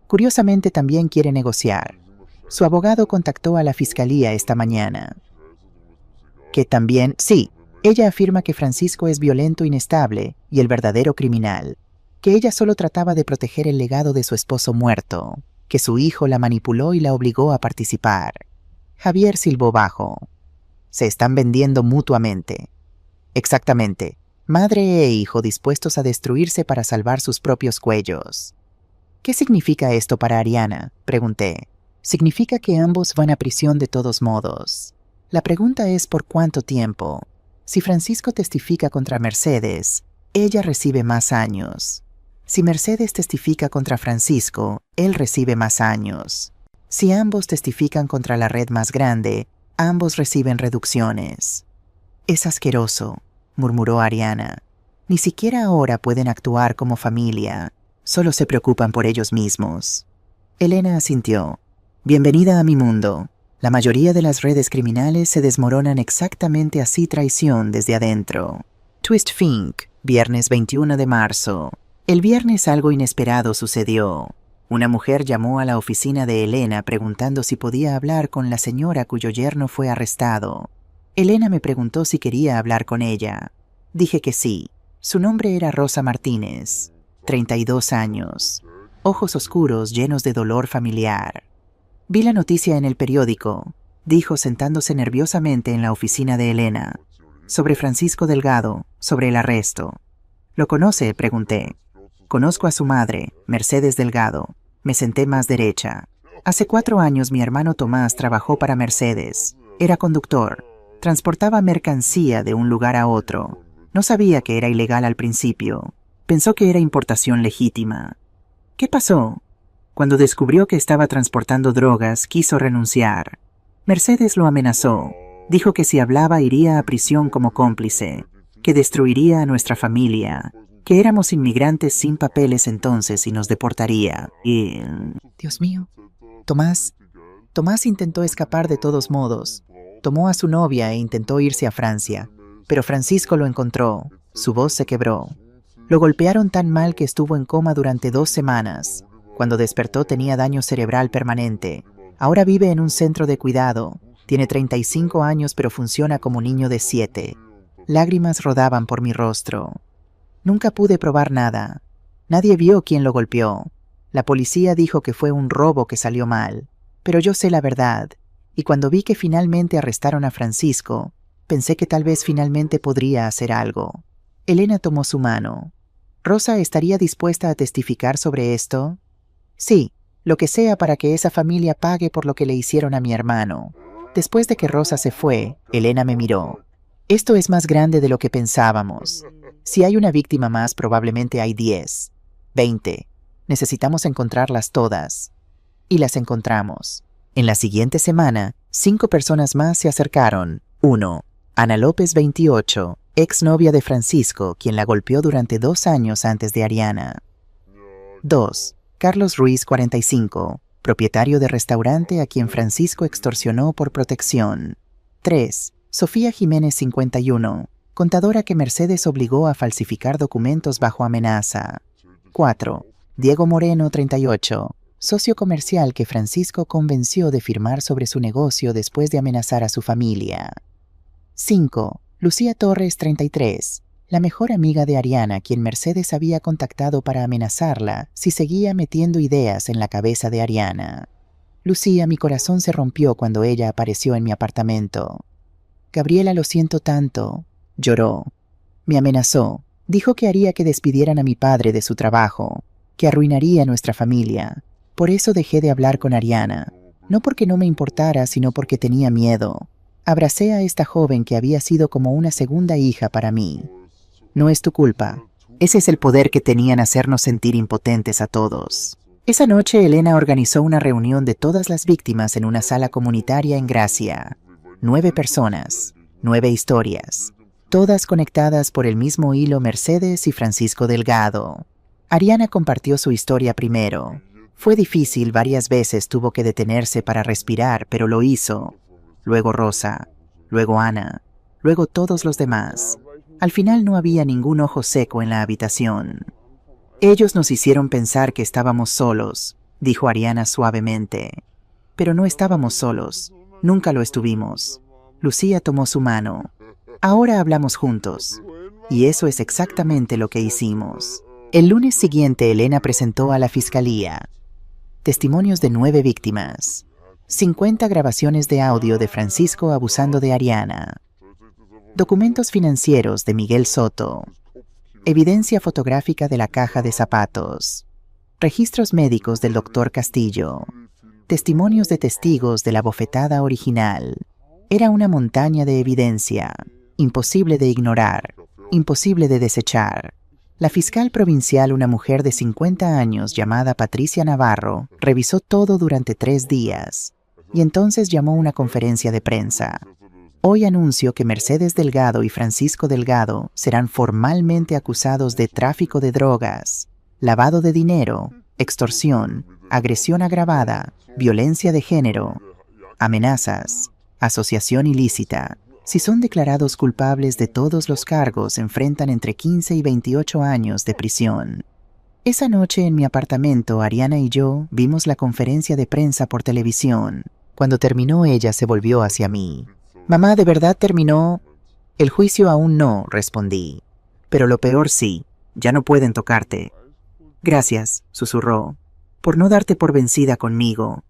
Curiosamente también quiere negociar. Su abogado contactó a la fiscalía esta mañana. Que también, sí, ella afirma que Francisco es violento, inestable y el verdadero criminal, que ella solo trataba de proteger el legado de su esposo muerto, que su hijo la manipuló y la obligó a participar. Javier silbó bajo. Se están vendiendo mutuamente. Exactamente, madre e hijo dispuestos a destruirse para salvar sus propios cuellos. ¿Qué significa esto para Ariana? Pregunté. Significa que ambos van a prisión de todos modos. La pregunta es ¿por cuánto tiempo? Si Francisco testifica contra Mercedes, ella recibe más años. Si Mercedes testifica contra Francisco, él recibe más años. Si ambos testifican contra la red más grande, ambos reciben reducciones. Es asqueroso, murmuró Ariana. Ni siquiera ahora pueden actuar como familia. Solo se preocupan por ellos mismos. Elena asintió. Bienvenida a mi mundo. La mayoría de las redes criminales se desmoronan exactamente así, traición desde adentro. Twist Fink, viernes 21 de marzo. El viernes algo inesperado sucedió. Una mujer llamó a la oficina de Elena preguntando si podía hablar con la señora cuyo yerno fue arrestado. Elena me preguntó si quería hablar con ella. Dije que sí. Su nombre era Rosa Martínez, 32 años, ojos oscuros llenos de dolor familiar. Vi la noticia en el periódico, dijo sentándose nerviosamente en la oficina de Elena, sobre Francisco Delgado, sobre el arresto. ¿Lo conoce?, pregunté. Conozco a su madre, Mercedes Delgado. Me senté más derecha. Hace 4 años mi hermano Tomás trabajó para Mercedes. Era conductor. Transportaba mercancía de un lugar a otro. No sabía que era ilegal al principio. Pensó que era importación legítima. ¿Qué pasó? Cuando descubrió que estaba transportando drogas, quiso renunciar. Mercedes lo amenazó. Dijo que si hablaba iría a prisión como cómplice, que destruiría a nuestra familia, que éramos inmigrantes sin papeles entonces y nos deportaría. Y... Dios mío. Tomás intentó escapar de todos modos. Tomó a su novia e intentó irse a Francia. Pero Francisco lo encontró. Su voz se quebró. Lo golpearon tan mal que estuvo en coma durante 2 semanas. Cuando despertó tenía daño cerebral permanente. Ahora vive en un centro de cuidado. Tiene 35 años pero funciona como niño de 7. Lágrimas rodaban por mi rostro. Nunca pude probar nada. Nadie vio quién lo golpeó. La policía dijo que fue un robo que salió mal. Pero yo sé la verdad. Y cuando vi que finalmente arrestaron a Francisco, pensé que tal vez finalmente podría hacer algo. Elena tomó su mano. ¿Rosa estaría dispuesta a testificar sobre esto? Sí, lo que sea para que esa familia pague por lo que le hicieron a mi hermano. Después de que Rosa se fue, Elena me miró. Esto es más grande de lo que pensábamos. Si hay una víctima más, probablemente hay 10, 20. Necesitamos encontrarlas todas. Y las encontramos. En la siguiente semana, 5 personas más se acercaron. 1. Ana López, 28, exnovia de Francisco, quien la golpeó durante 2 años antes de Ariana. 2. Carlos Ruiz, 45, propietario de restaurante a quien Francisco extorsionó por protección. 3. Sofía Jiménez, 51, contadora que Mercedes obligó a falsificar documentos bajo amenaza. 4. Diego Moreno, 38, socio comercial que Francisco convenció de firmar sobre su negocio después de amenazar a su familia. 5. Lucía Torres, 33, la mejor amiga de Ariana, quien Mercedes había contactado para amenazarla si seguía metiendo ideas en la cabeza de Ariana. Lucía, mi corazón se rompió cuando ella apareció en mi apartamento. Gabriela, lo siento tanto. Lloró. Me amenazó. Dijo que haría que despidieran a mi padre de su trabajo, que arruinaría nuestra familia. Por eso dejé de hablar con Ariana. No porque no me importara, sino porque tenía miedo. Abracé a esta joven que había sido como una segunda hija para mí. No es tu culpa. Ese es el poder que tenían hacernos sentir impotentes a todos. Esa noche Elena organizó una reunión de todas las víctimas en una sala comunitaria en Gracia. 9 personas, 9 historias, todas conectadas por el mismo hilo Mercedes y Francisco Delgado. Ariana compartió su historia primero. Fue difícil, varias veces tuvo que detenerse para respirar, pero lo hizo. Luego Rosa, luego Ana, luego todos los demás. Al final no había ningún ojo seco en la habitación. Ellos nos hicieron pensar que estábamos solos, dijo Ariana suavemente. Pero no estábamos solos, nunca lo estuvimos. Lucía tomó su mano. Ahora hablamos juntos. Y eso es exactamente lo que hicimos. El lunes siguiente Elena presentó a la fiscalía testimonios de 9 víctimas, 50 grabaciones de audio de Francisco abusando de Ariana, documentos financieros de Miguel Soto, evidencia fotográfica de la caja de zapatos, registros médicos del doctor Castillo, testimonios de testigos de la bofetada original. Era una montaña de evidencia, imposible de ignorar, imposible de desechar. La fiscal provincial, una mujer de 50 años llamada Patricia Navarro, revisó todo durante 3 días y entonces llamó una conferencia de prensa. Hoy anuncio que Mercedes Delgado y Francisco Delgado serán formalmente acusados de tráfico de drogas, lavado de dinero, extorsión, agresión agravada, violencia de género, amenazas, asociación ilícita. Si son declarados culpables de todos los cargos, enfrentan entre 15 y 28 años de prisión. Esa noche en mi apartamento, Ariana y yo vimos la conferencia de prensa por televisión. Cuando terminó, ella se volvió hacia mí. «Mamá, ¿de verdad terminó?» «El juicio aún no», respondí. «Pero lo peor sí, ya no pueden tocarte». «Gracias», susurró, «por no darte por vencida conmigo.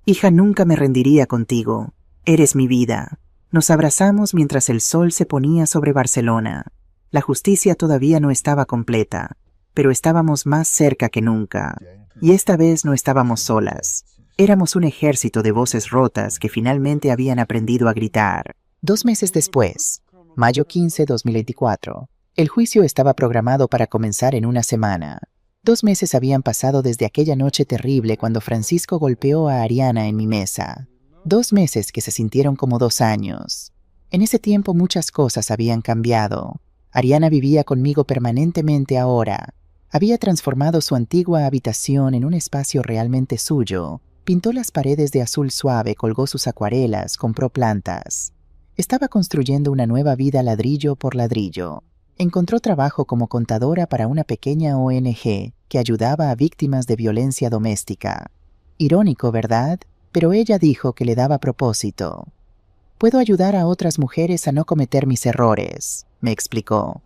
Hija, nunca me rendiría contigo. Eres mi vida». Nos abrazamos mientras el sol se ponía sobre Barcelona. La justicia todavía no estaba completa, pero estábamos más cerca que nunca. Y esta vez no estábamos solas. Éramos un ejército de voces rotas que finalmente habían aprendido a gritar. 2 meses después, mayo 15, 2024, el juicio estaba programado para comenzar en una semana. 2 meses habían pasado desde aquella noche terrible cuando Francisco golpeó a Ariana en mi mesa. 2 meses que se sintieron como 2 años. En ese tiempo muchas cosas habían cambiado. Ariana vivía conmigo permanentemente ahora. Había transformado su antigua habitación en un espacio realmente suyo. Pintó las paredes de azul suave, colgó sus acuarelas, compró plantas. Estaba construyendo una nueva vida ladrillo por ladrillo. Encontró trabajo como contadora para una pequeña ONG que ayudaba a víctimas de violencia doméstica. Irónico, ¿verdad? Pero ella dijo que le daba propósito. «Puedo ayudar a otras mujeres a no cometer mis errores», me explicó.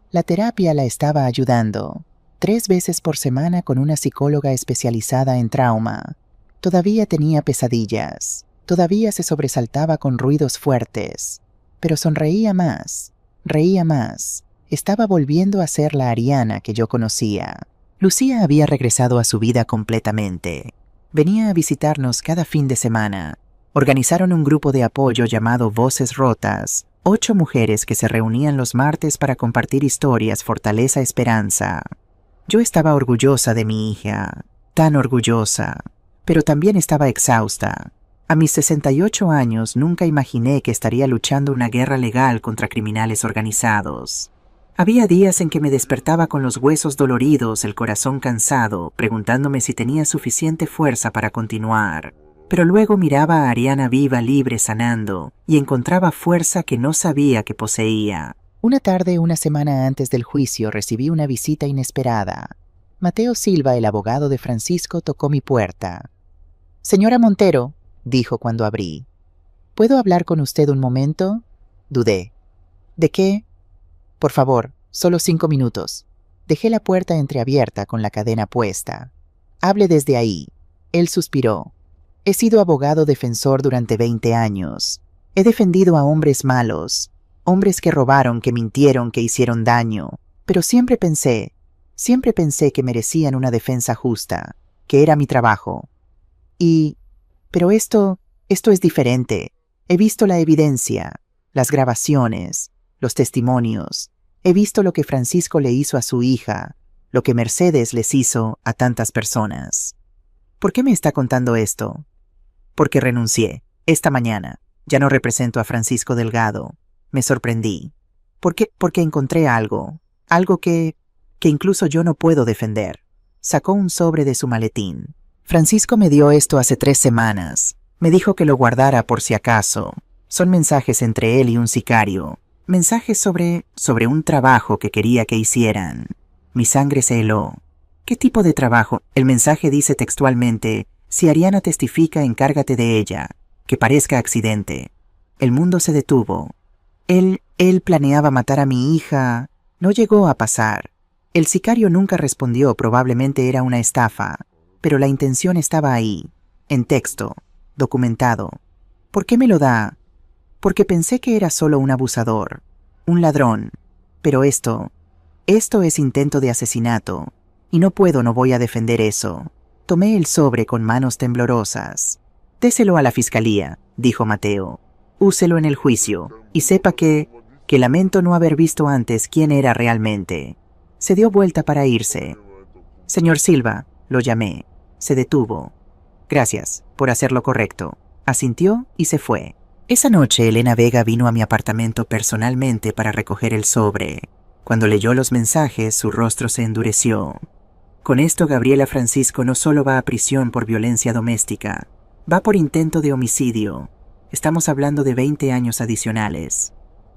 La terapia la estaba ayudando. 3 veces por semana con una psicóloga especializada en trauma. Todavía tenía pesadillas. Todavía se sobresaltaba con ruidos fuertes. Pero sonreía más. Reía más. Estaba volviendo a ser la Ariana que yo conocía. Lucía había regresado a su vida completamente. Venía a visitarnos cada fin de semana. Organizaron un grupo de apoyo llamado Voces Rotas, 8 mujeres que se reunían los martes para compartir historias, fortaleza, esperanza. Yo estaba orgullosa de mi hija, tan orgullosa, pero también estaba exhausta. A mis 68 años nunca imaginé que estaría luchando una guerra legal contra criminales organizados. Había días en que me despertaba con los huesos doloridos, el corazón cansado, preguntándome si tenía suficiente fuerza para continuar. Pero luego miraba a Ariana viva, libre, sanando, y encontraba fuerza que no sabía que poseía. Una tarde, una semana antes del juicio, recibí una visita inesperada. Mateo Silva, el abogado de Francisco, tocó mi puerta. «Señora Montero», dijo cuando abrí. «¿Puedo hablar con usted un momento?» Dudé. «¿De qué?» «Por favor, solo 5 minutos». Dejé la puerta entreabierta con la cadena puesta. «Hable desde ahí». Él suspiró. «He sido abogado defensor durante 20 años. He defendido a hombres malos, hombres que robaron, que mintieron, que hicieron daño. Pero siempre pensé que merecían una defensa justa, que era mi trabajo. Pero esto es diferente. He visto la evidencia, las grabaciones, los testimonios. He visto lo que Francisco le hizo a su hija, lo que Mercedes les hizo a tantas personas». «¿Por qué me está contando esto?» «Porque renuncié. Esta mañana. Ya no represento a Francisco Delgado. Me sorprendí. Porque encontré algo que incluso yo no puedo defender». Sacó un sobre de su maletín. «Francisco me dio esto hace 3 semanas. Me dijo que lo guardara por si acaso. Son mensajes entre él y un sicario. Mensajes sobre un trabajo que quería que hicieran». Mi sangre se heló. «¿Qué tipo de trabajo?» El mensaje dice textualmente: «Si Ariana testifica, encárgate de ella. Que parezca accidente». El mundo se detuvo. Él planeaba matar a mi hija. No llegó a pasar. El sicario nunca respondió, probablemente era una estafa. Pero la intención estaba ahí, en texto, documentado. ¿Por qué me lo da? Porque pensé que era solo un abusador, un ladrón. Pero esto es intento de asesinato. Y no voy a defender eso. Tomé el sobre con manos temblorosas. «Déselo a la fiscalía», dijo Mateo. «Úselo en el juicio, y sepa que lamento no haber visto antes quién era realmente». Se dio vuelta para irse. «Señor Silva», lo llamé. Se detuvo. «Gracias por hacer lo correcto». Asintió y se fue. Esa noche Elena Vega vino a mi apartamento personalmente para recoger el sobre. Cuando leyó los mensajes, su rostro se endureció. «Con esto, Gabriela Francisco no solo va a prisión por violencia doméstica, va por intento de homicidio. Estamos hablando de 20 años adicionales».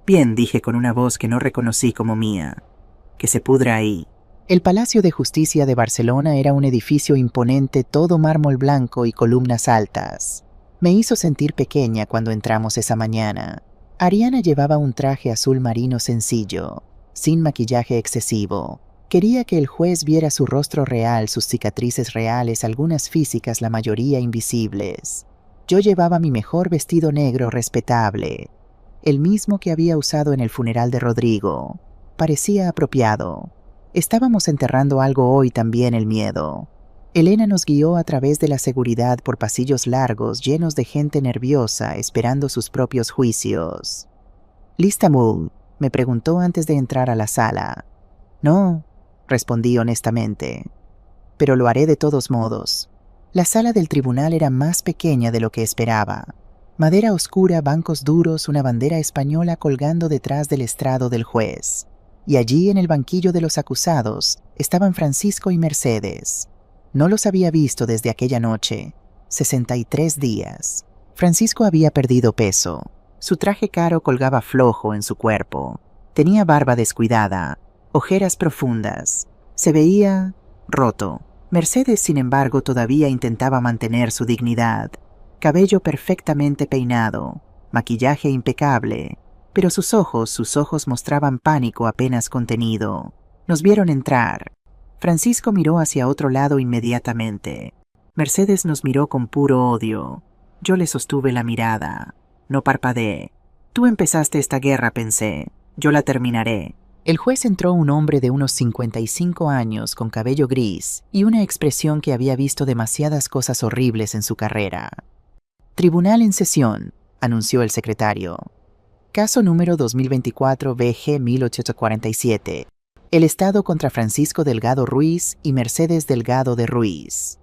«Bien», dije con una voz que no reconocí como mía. «Que se pudra ahí». El Palacio de Justicia de Barcelona era un edificio imponente, todo mármol blanco y columnas altas. Me hizo sentir pequeña cuando entramos esa mañana. Ariana llevaba un traje azul marino sencillo, sin maquillaje excesivo. Quería que el juez viera su rostro real, sus cicatrices reales, algunas físicas, la mayoría invisibles. Yo llevaba mi mejor vestido negro respetable, el mismo que había usado en el funeral de Rodrigo. Parecía apropiado. Estábamos enterrando algo hoy, también el miedo. Elena nos guió a través de la seguridad por pasillos largos llenos de gente nerviosa esperando sus propios juicios. «¿Lista, Mool?», me preguntó antes de entrar a la sala. «No», respondí honestamente, «pero lo haré de todos modos». La sala del tribunal era más pequeña de lo que esperaba. Madera oscura, bancos duros, una bandera española colgando detrás del estrado del juez. Y allí, en el banquillo de los acusados, estaban Francisco y Mercedes. No los había visto desde aquella noche. 63 días. Francisco había perdido peso. Su traje caro colgaba flojo en su cuerpo. Tenía barba descuidada, ojeras profundas. Se veía roto. Mercedes, sin embargo, todavía intentaba mantener su dignidad. Cabello perfectamente peinado, maquillaje impecable. Pero sus ojos mostraban pánico apenas contenido. Nos vieron entrar. Francisco miró hacia otro lado inmediatamente. Mercedes nos miró con puro odio. Yo le sostuve la mirada. No parpadeé. «Tú empezaste esta guerra», pensé. «Yo la terminaré». El juez entró, un hombre de unos 55 años con cabello gris y una expresión que había visto demasiadas cosas horribles en su carrera. «Tribunal en sesión», anunció el secretario. Caso número 2024 BG 1847. El Estado contra Francisco Delgado Ruiz y Mercedes Delgado de Ruiz.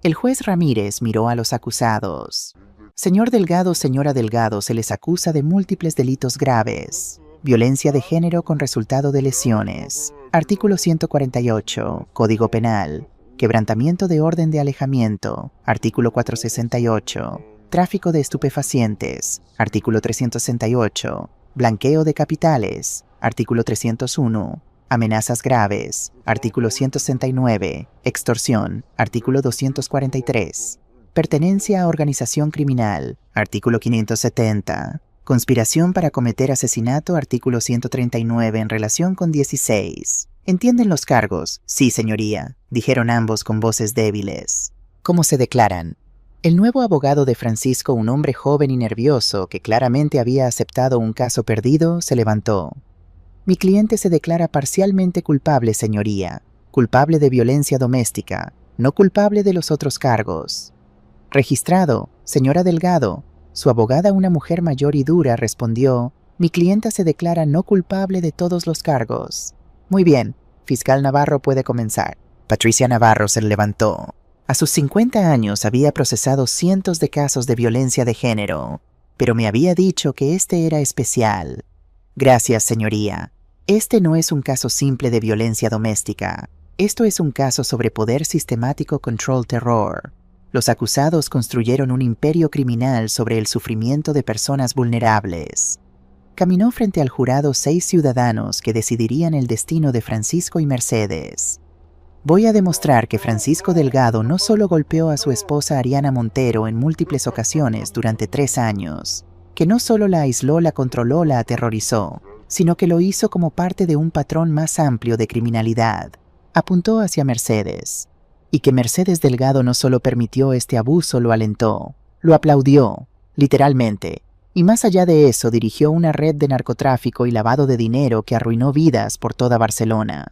El juez Ramírez miró a los acusados. Señor Delgado, señora Delgado, se les acusa de múltiples delitos graves. Violencia de género con resultado de lesiones. Artículo 148, Código Penal. Quebrantamiento de orden de alejamiento. Artículo 468. Tráfico de estupefacientes. Artículo 368. Blanqueo de capitales. Artículo 301. Amenazas graves. Artículo 169. Extorsión. Artículo 243. Pertenencia a organización criminal. Artículo 570. Conspiración para cometer asesinato. Artículo 139 en relación con 16. ¿Entienden los cargos? Sí, señoría, dijeron ambos con voces débiles. ¿Cómo se declaran? El nuevo abogado de Francisco, un hombre joven y nervioso que claramente había aceptado un caso perdido, se levantó. Mi cliente se declara parcialmente culpable, señoría. Culpable de violencia doméstica, no culpable de los otros cargos. Registrado, señora Delgado. Su abogada, una mujer mayor y dura, respondió: mi clienta se declara no culpable de todos los cargos. Muy bien, fiscal Navarro puede comenzar. Patricia Navarro se levantó. A sus 50 años había procesado cientos de casos de violencia de género, pero me había dicho que este era especial. Gracias, señoría. Este no es un caso simple de violencia doméstica. Esto es un caso sobre poder sistemático control terror. Los acusados construyeron un imperio criminal sobre el sufrimiento de personas vulnerables. Caminó frente al jurado 6 ciudadanos que decidirían el destino de Francisco y Mercedes. Voy a demostrar que Francisco Delgado no solo golpeó a su esposa Ariana Montero en múltiples ocasiones durante 3 años, que no solo la aisló, la controló, la aterrorizó, sino que lo hizo como parte de un patrón más amplio de criminalidad. Apuntó hacia Mercedes. Y que Mercedes Delgado no solo permitió este abuso, lo alentó, lo aplaudió, literalmente. Y más allá de eso, dirigió una red de narcotráfico y lavado de dinero que arruinó vidas por toda Barcelona.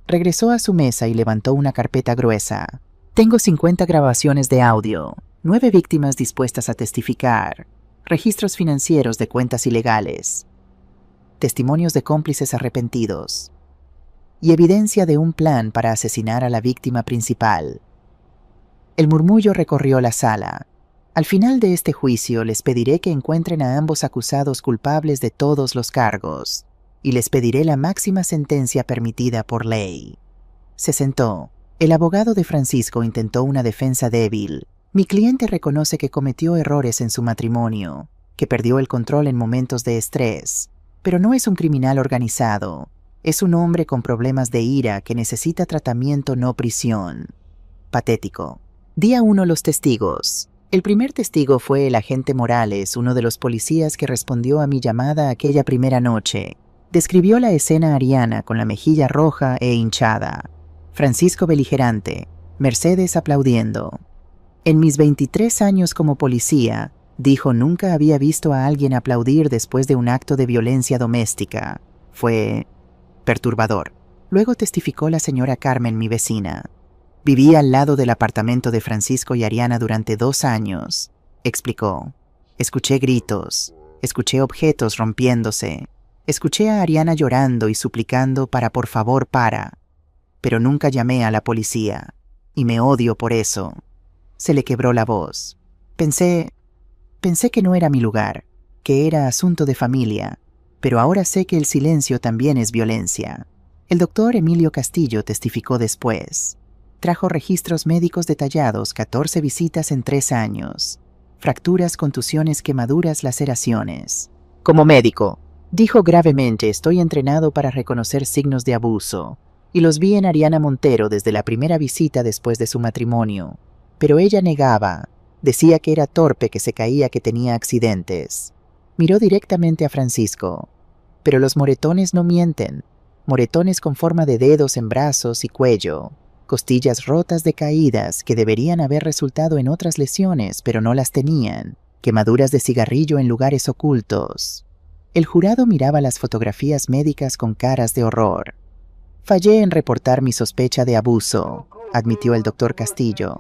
Regresó a su mesa y levantó una carpeta gruesa. Tengo 50 grabaciones de audio, 9 víctimas dispuestas a testificar, registros financieros de cuentas ilegales, testimonios de cómplices arrepentidos y evidencia de un plan para asesinar a la víctima principal. El murmullo recorrió la sala. Al final de este juicio les pediré que encuentren a ambos acusados culpables de todos los cargos, y les pediré la máxima sentencia permitida por ley. Se sentó. El abogado de Francisco intentó una defensa débil. Mi cliente reconoce que cometió errores en su matrimonio, que perdió el control en momentos de estrés, pero no es un criminal organizado. Es un hombre con problemas de ira que necesita tratamiento, no prisión. Patético. Día 1 los testigos. El primer testigo fue el agente Morales, uno de los policías que respondió a mi llamada aquella primera noche. Describió la escena Ariana con la mejilla roja e hinchada. Francisco beligerante. Mercedes aplaudiendo. En mis 23 años como policía, dijo, nunca había visto a alguien aplaudir después de un acto de violencia doméstica. Fue perturbador. Luego testificó la señora Carmen, mi vecina. Vivía al lado del apartamento de Francisco y Ariana durante 2 años. Explicó. Escuché gritos. Escuché objetos rompiéndose. Escuché a Ariana llorando y suplicando para por favor para. Pero nunca llamé a la policía. Y me odio por eso. Se le quebró la voz. Pensé que no era mi lugar, que era asunto de familia, pero ahora sé que el silencio también es violencia. El doctor Emilio Castillo testificó después. Trajo registros médicos detallados, 14 visitas en 3 años. Fracturas, contusiones, quemaduras, laceraciones. Como médico, dijo gravemente, estoy entrenado para reconocer signos de abuso, y los vi en Ariana Montero desde la primera visita después de su matrimonio. Pero ella negaba. Decía que era torpe, que se caía, que tenía accidentes. Miró directamente a Francisco. Pero los moretones no mienten. Moretones con forma de dedos en brazos y cuello. Costillas rotas de caídas que deberían haber resultado en otras lesiones, pero no las tenían. Quemaduras de cigarrillo en lugares ocultos. El jurado miraba las fotografías médicas con caras de horror. Fallé en reportar mi sospecha de abuso, admitió el doctor Castillo.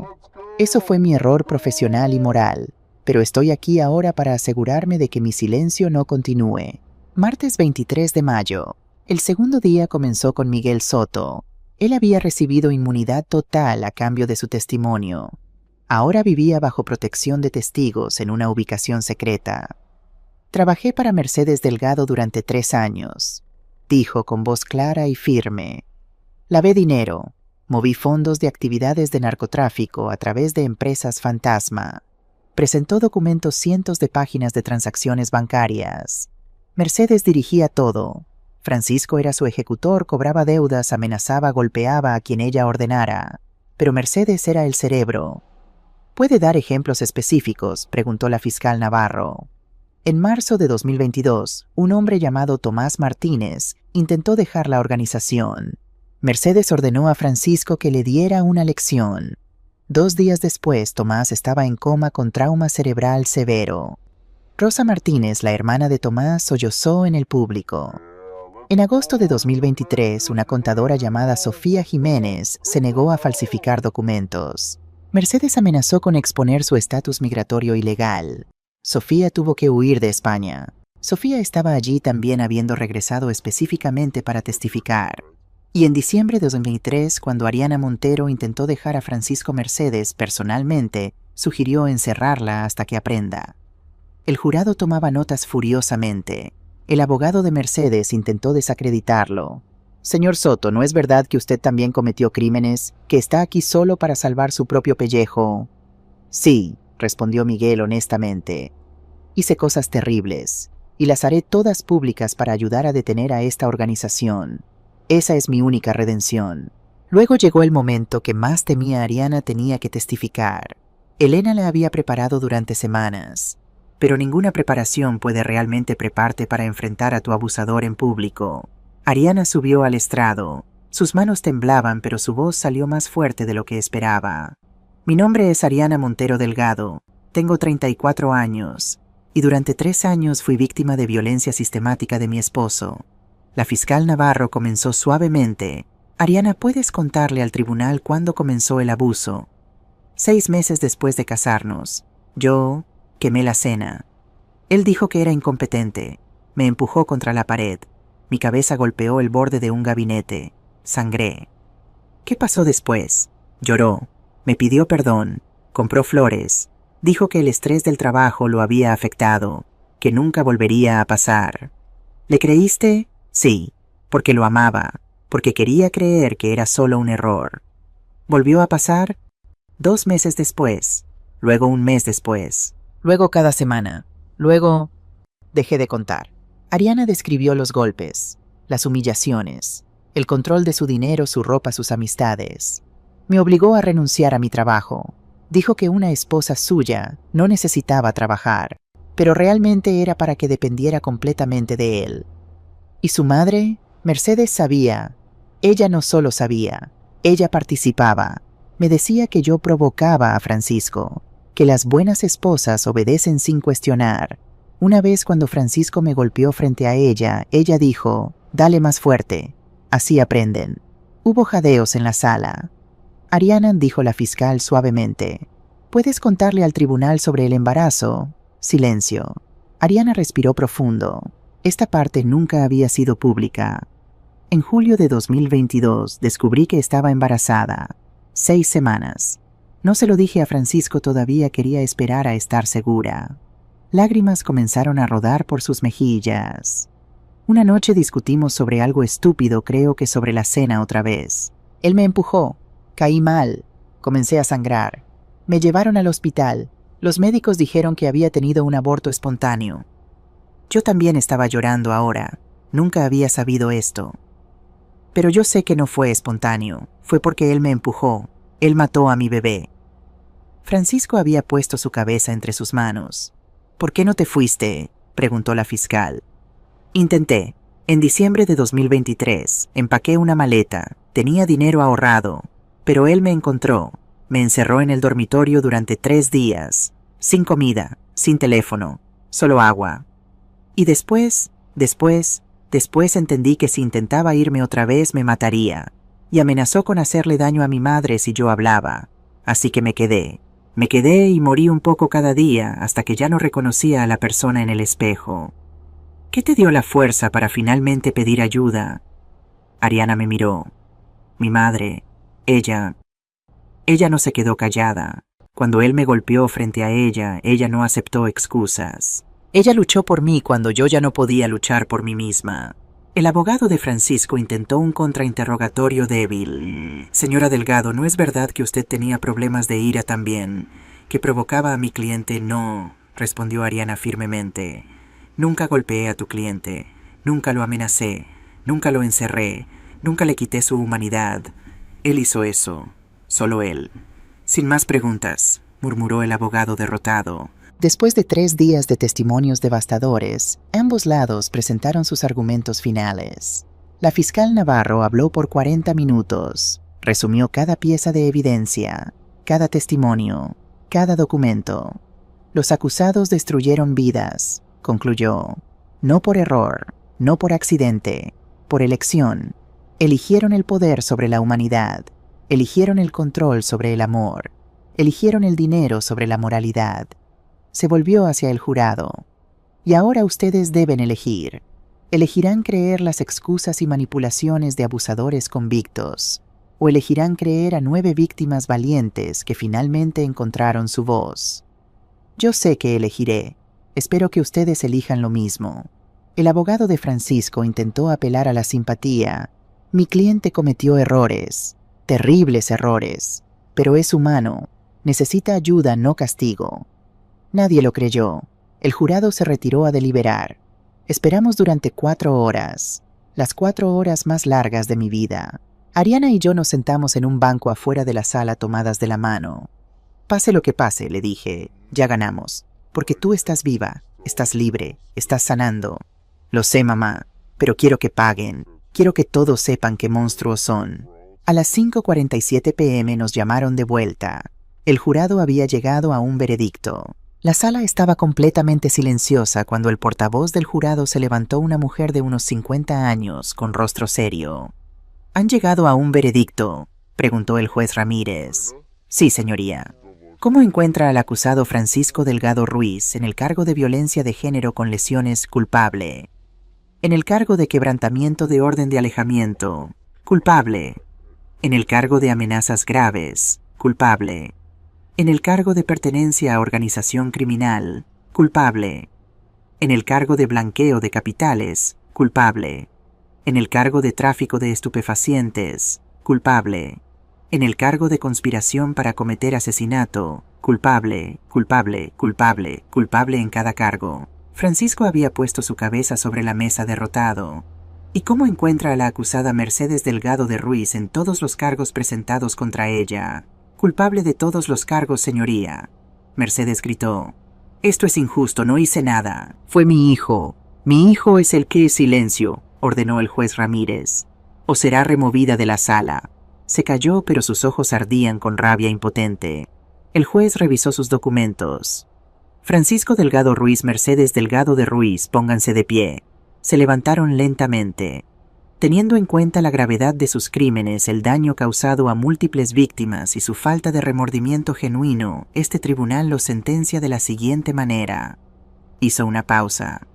Eso fue mi error profesional y moral. pero estoy aquí ahora para asegurarme de que mi silencio no continúe. Martes 23 de mayo. El segundo día comenzó con Miguel Soto. Él había recibido inmunidad total a cambio de su testimonio. Ahora vivía bajo protección de testigos en una ubicación secreta. Trabajé para Mercedes Delgado durante 3 años, dijo con voz clara y firme. Lavé dinero, moví fondos de actividades de narcotráfico a través de empresas fantasma. Presentó documentos cientos de páginas de transacciones bancarias. Mercedes dirigía todo. Francisco era su ejecutor, cobraba deudas, amenazaba, golpeaba a quien ella ordenara. Pero Mercedes era el cerebro. ¿Puede dar ejemplos específicos?, preguntó la fiscal Navarro. En marzo de 2022, un hombre llamado Tomás Martínez intentó dejar la organización. Mercedes ordenó a Francisco que le diera una lección. 2 días después, Tomás estaba en coma con trauma cerebral severo. Rosa Martínez, la hermana de Tomás, sollozó en el público. En agosto de 2023, una contadora llamada Sofía Jiménez se negó a falsificar documentos. Mercedes amenazó con exponer su estatus migratorio ilegal. Sofía tuvo que huir de España. Sofía estaba allí también habiendo regresado específicamente para testificar. Y en diciembre de 2023, cuando Ariana Montero intentó dejar a Francisco Mercedes personalmente, sugirió encerrarla hasta que aprenda. El jurado tomaba notas furiosamente. El abogado de Mercedes intentó desacreditarlo. Señor Soto, ¿no es verdad que usted también cometió crímenes, que está aquí solo para salvar su propio pellejo? Sí, respondió Miguel honestamente. Hice cosas terribles, y las haré todas públicas para ayudar a detener a esta organización. Esa es mi única redención. Luego llegó el momento que más temía Ariana tenía que testificar. Elena la había preparado durante semanas, pero ninguna preparación puede realmente prepararte para enfrentar a tu abusador en público. Ariana subió al estrado. Sus manos temblaban, pero su voz salió más fuerte de lo que esperaba. Mi nombre es Ariana Montero Delgado. Tengo 34 años, y durante 3 años fui víctima de violencia sistemática de mi esposo. La fiscal Navarro comenzó suavemente. Ariana, ¿puedes contarle al tribunal cuándo comenzó el abuso? 6 meses después de casarnos. Yo quemé la cena. Él dijo que era incompetente. Me empujó contra la pared. Mi cabeza golpeó el borde de un gabinete. Sangré. ¿Qué pasó después? Lloró. Me pidió perdón. Compró flores. Dijo que el estrés del trabajo lo había afectado, que nunca volvería a pasar. ¿Le creíste? Sí, porque lo amaba, porque quería creer que era solo un error. ¿Volvió a pasar? 2 meses después. Luego 1 mes después. Luego cada semana. Luego... Dejé de contar. Ariana describió los golpes, las humillaciones, el control de su dinero, su ropa, sus amistades. Me obligó a renunciar a mi trabajo. Dijo que una esposa suya no necesitaba trabajar, pero realmente era para que dependiera completamente de él. ¿Y su madre? Mercedes sabía. Ella no solo sabía, ella participaba. Me decía que yo provocaba a Francisco, que las buenas esposas obedecen sin cuestionar. Una vez cuando Francisco me golpeó frente a ella, ella dijo, «Dale más fuerte, así aprenden». Hubo jadeos en la sala. Ariana, dijo la fiscal suavemente, ¿puedes contarle al tribunal sobre el embarazo? Silencio. Ariana respiró profundo. Esta parte nunca había sido pública. En julio de 2022 descubrí que estaba embarazada. 6 semanas. No se lo dije a Francisco, todavía quería esperar a estar segura. Lágrimas comenzaron a rodar por sus mejillas. Una noche discutimos sobre algo estúpido, creo que sobre la cena otra vez. Él me empujó. Caí mal. Comencé a sangrar. Me llevaron al hospital. Los médicos dijeron que había tenido un aborto espontáneo. Yo también estaba llorando ahora. Nunca había sabido esto. Pero yo sé que no fue espontáneo. Fue porque él me empujó. Él mató a mi bebé. Francisco había puesto su cabeza entre sus manos. ¿Por qué no te fuiste?, preguntó la fiscal. Intenté. En diciembre de 2023, empaqué una maleta. Tenía dinero ahorrado. Pero él me encontró. Me encerró en el dormitorio durante 3 días. Sin comida, sin teléfono, solo agua. Y después entendí que si intentaba irme otra vez me mataría. Y amenazó con hacerle daño a mi madre si yo hablaba. Así que me quedé. Me quedé y morí un poco cada día hasta que ya no reconocía a la persona en el espejo. ¿Qué te dio la fuerza para finalmente pedir ayuda? Ariana me miró. Mi madre, ella no se quedó callada. Cuando él me golpeó frente a ella no aceptó excusas. Ella luchó por mí cuando yo ya no podía luchar por mí misma. El abogado de Francisco intentó un contrainterrogatorio débil. Señora Delgado, ¿no es verdad que usted tenía problemas de ira también, que provocaba a mi cliente? No, respondió Ariana firmemente. Nunca golpeé a tu cliente, nunca lo amenacé, nunca lo encerré, nunca le quité su humanidad. Él hizo eso, solo él. Sin más preguntas, murmuró el abogado derrotado. Después de 3 días de testimonios devastadores, ambos lados presentaron sus argumentos finales. La fiscal Navarro habló por 40 minutos, resumió cada pieza de evidencia, cada testimonio, cada documento. Los acusados destruyeron vidas, concluyó. No por error, no por accidente, por elección. Eligieron el poder sobre la humanidad, eligieron el control sobre el amor, eligieron el dinero sobre la moralidad. Se volvió hacia el jurado. Y ahora ustedes deben elegir. ¿Elegirán creer las excusas y manipulaciones de abusadores convictos? ¿O elegirán creer a 9 víctimas valientes que finalmente encontraron su voz? Yo sé que elegiré. Espero que ustedes elijan lo mismo. El abogado de Francisco intentó apelar a la simpatía. Mi cliente cometió errores, terribles errores, pero es humano. Necesita ayuda, no castigo. Nadie lo creyó. El jurado se retiró a deliberar. Esperamos durante 4 horas, las 4 horas más largas de mi vida. Ariana y yo nos sentamos en un banco afuera de la sala tomadas de la mano. Pase lo que pase, le dije, ya ganamos, porque tú estás viva, estás libre, estás sanando. Lo sé, mamá, pero quiero que paguen. Quiero que todos sepan qué monstruos son. A las 5:47 p.m. nos llamaron de vuelta. El jurado había llegado a un veredicto. La sala estaba completamente silenciosa cuando el portavoz del jurado se levantó, una mujer de unos 50 años, con rostro serio. ¿Han llegado a un veredicto?, preguntó el juez Ramírez. Sí, señoría. ¿Cómo encuentra al acusado Francisco Delgado Ruiz en el cargo de violencia de género con lesiones? Culpable. En el cargo de quebrantamiento de orden de alejamiento. Culpable. En el cargo de amenazas graves. Culpable. En el cargo de pertenencia a organización criminal, culpable. En el cargo de blanqueo de capitales, culpable. En el cargo de tráfico de estupefacientes, culpable. En el cargo de conspiración para cometer asesinato, culpable, culpable, culpable, culpable en cada cargo. Francisco había puesto su cabeza sobre la mesa derrotado. ¿Y cómo encuentra a la acusada Mercedes Delgado de Ruiz en todos los cargos presentados contra ella? Culpable de todos los cargos, señoría. Mercedes gritó. Esto es injusto, no hice nada. Fue mi hijo. Mi hijo es el que... Silencio, ordenó el juez Ramírez. O será removida de la sala. Se calló, pero sus ojos ardían con rabia impotente. El juez revisó sus documentos. Francisco Delgado Ruiz, Mercedes Delgado de Ruiz, pónganse de pie. Se levantaron lentamente. Teniendo en cuenta la gravedad de sus crímenes, el daño causado a múltiples víctimas y su falta de remordimiento genuino, este tribunal los sentencia de la siguiente manera. Hizo una pausa.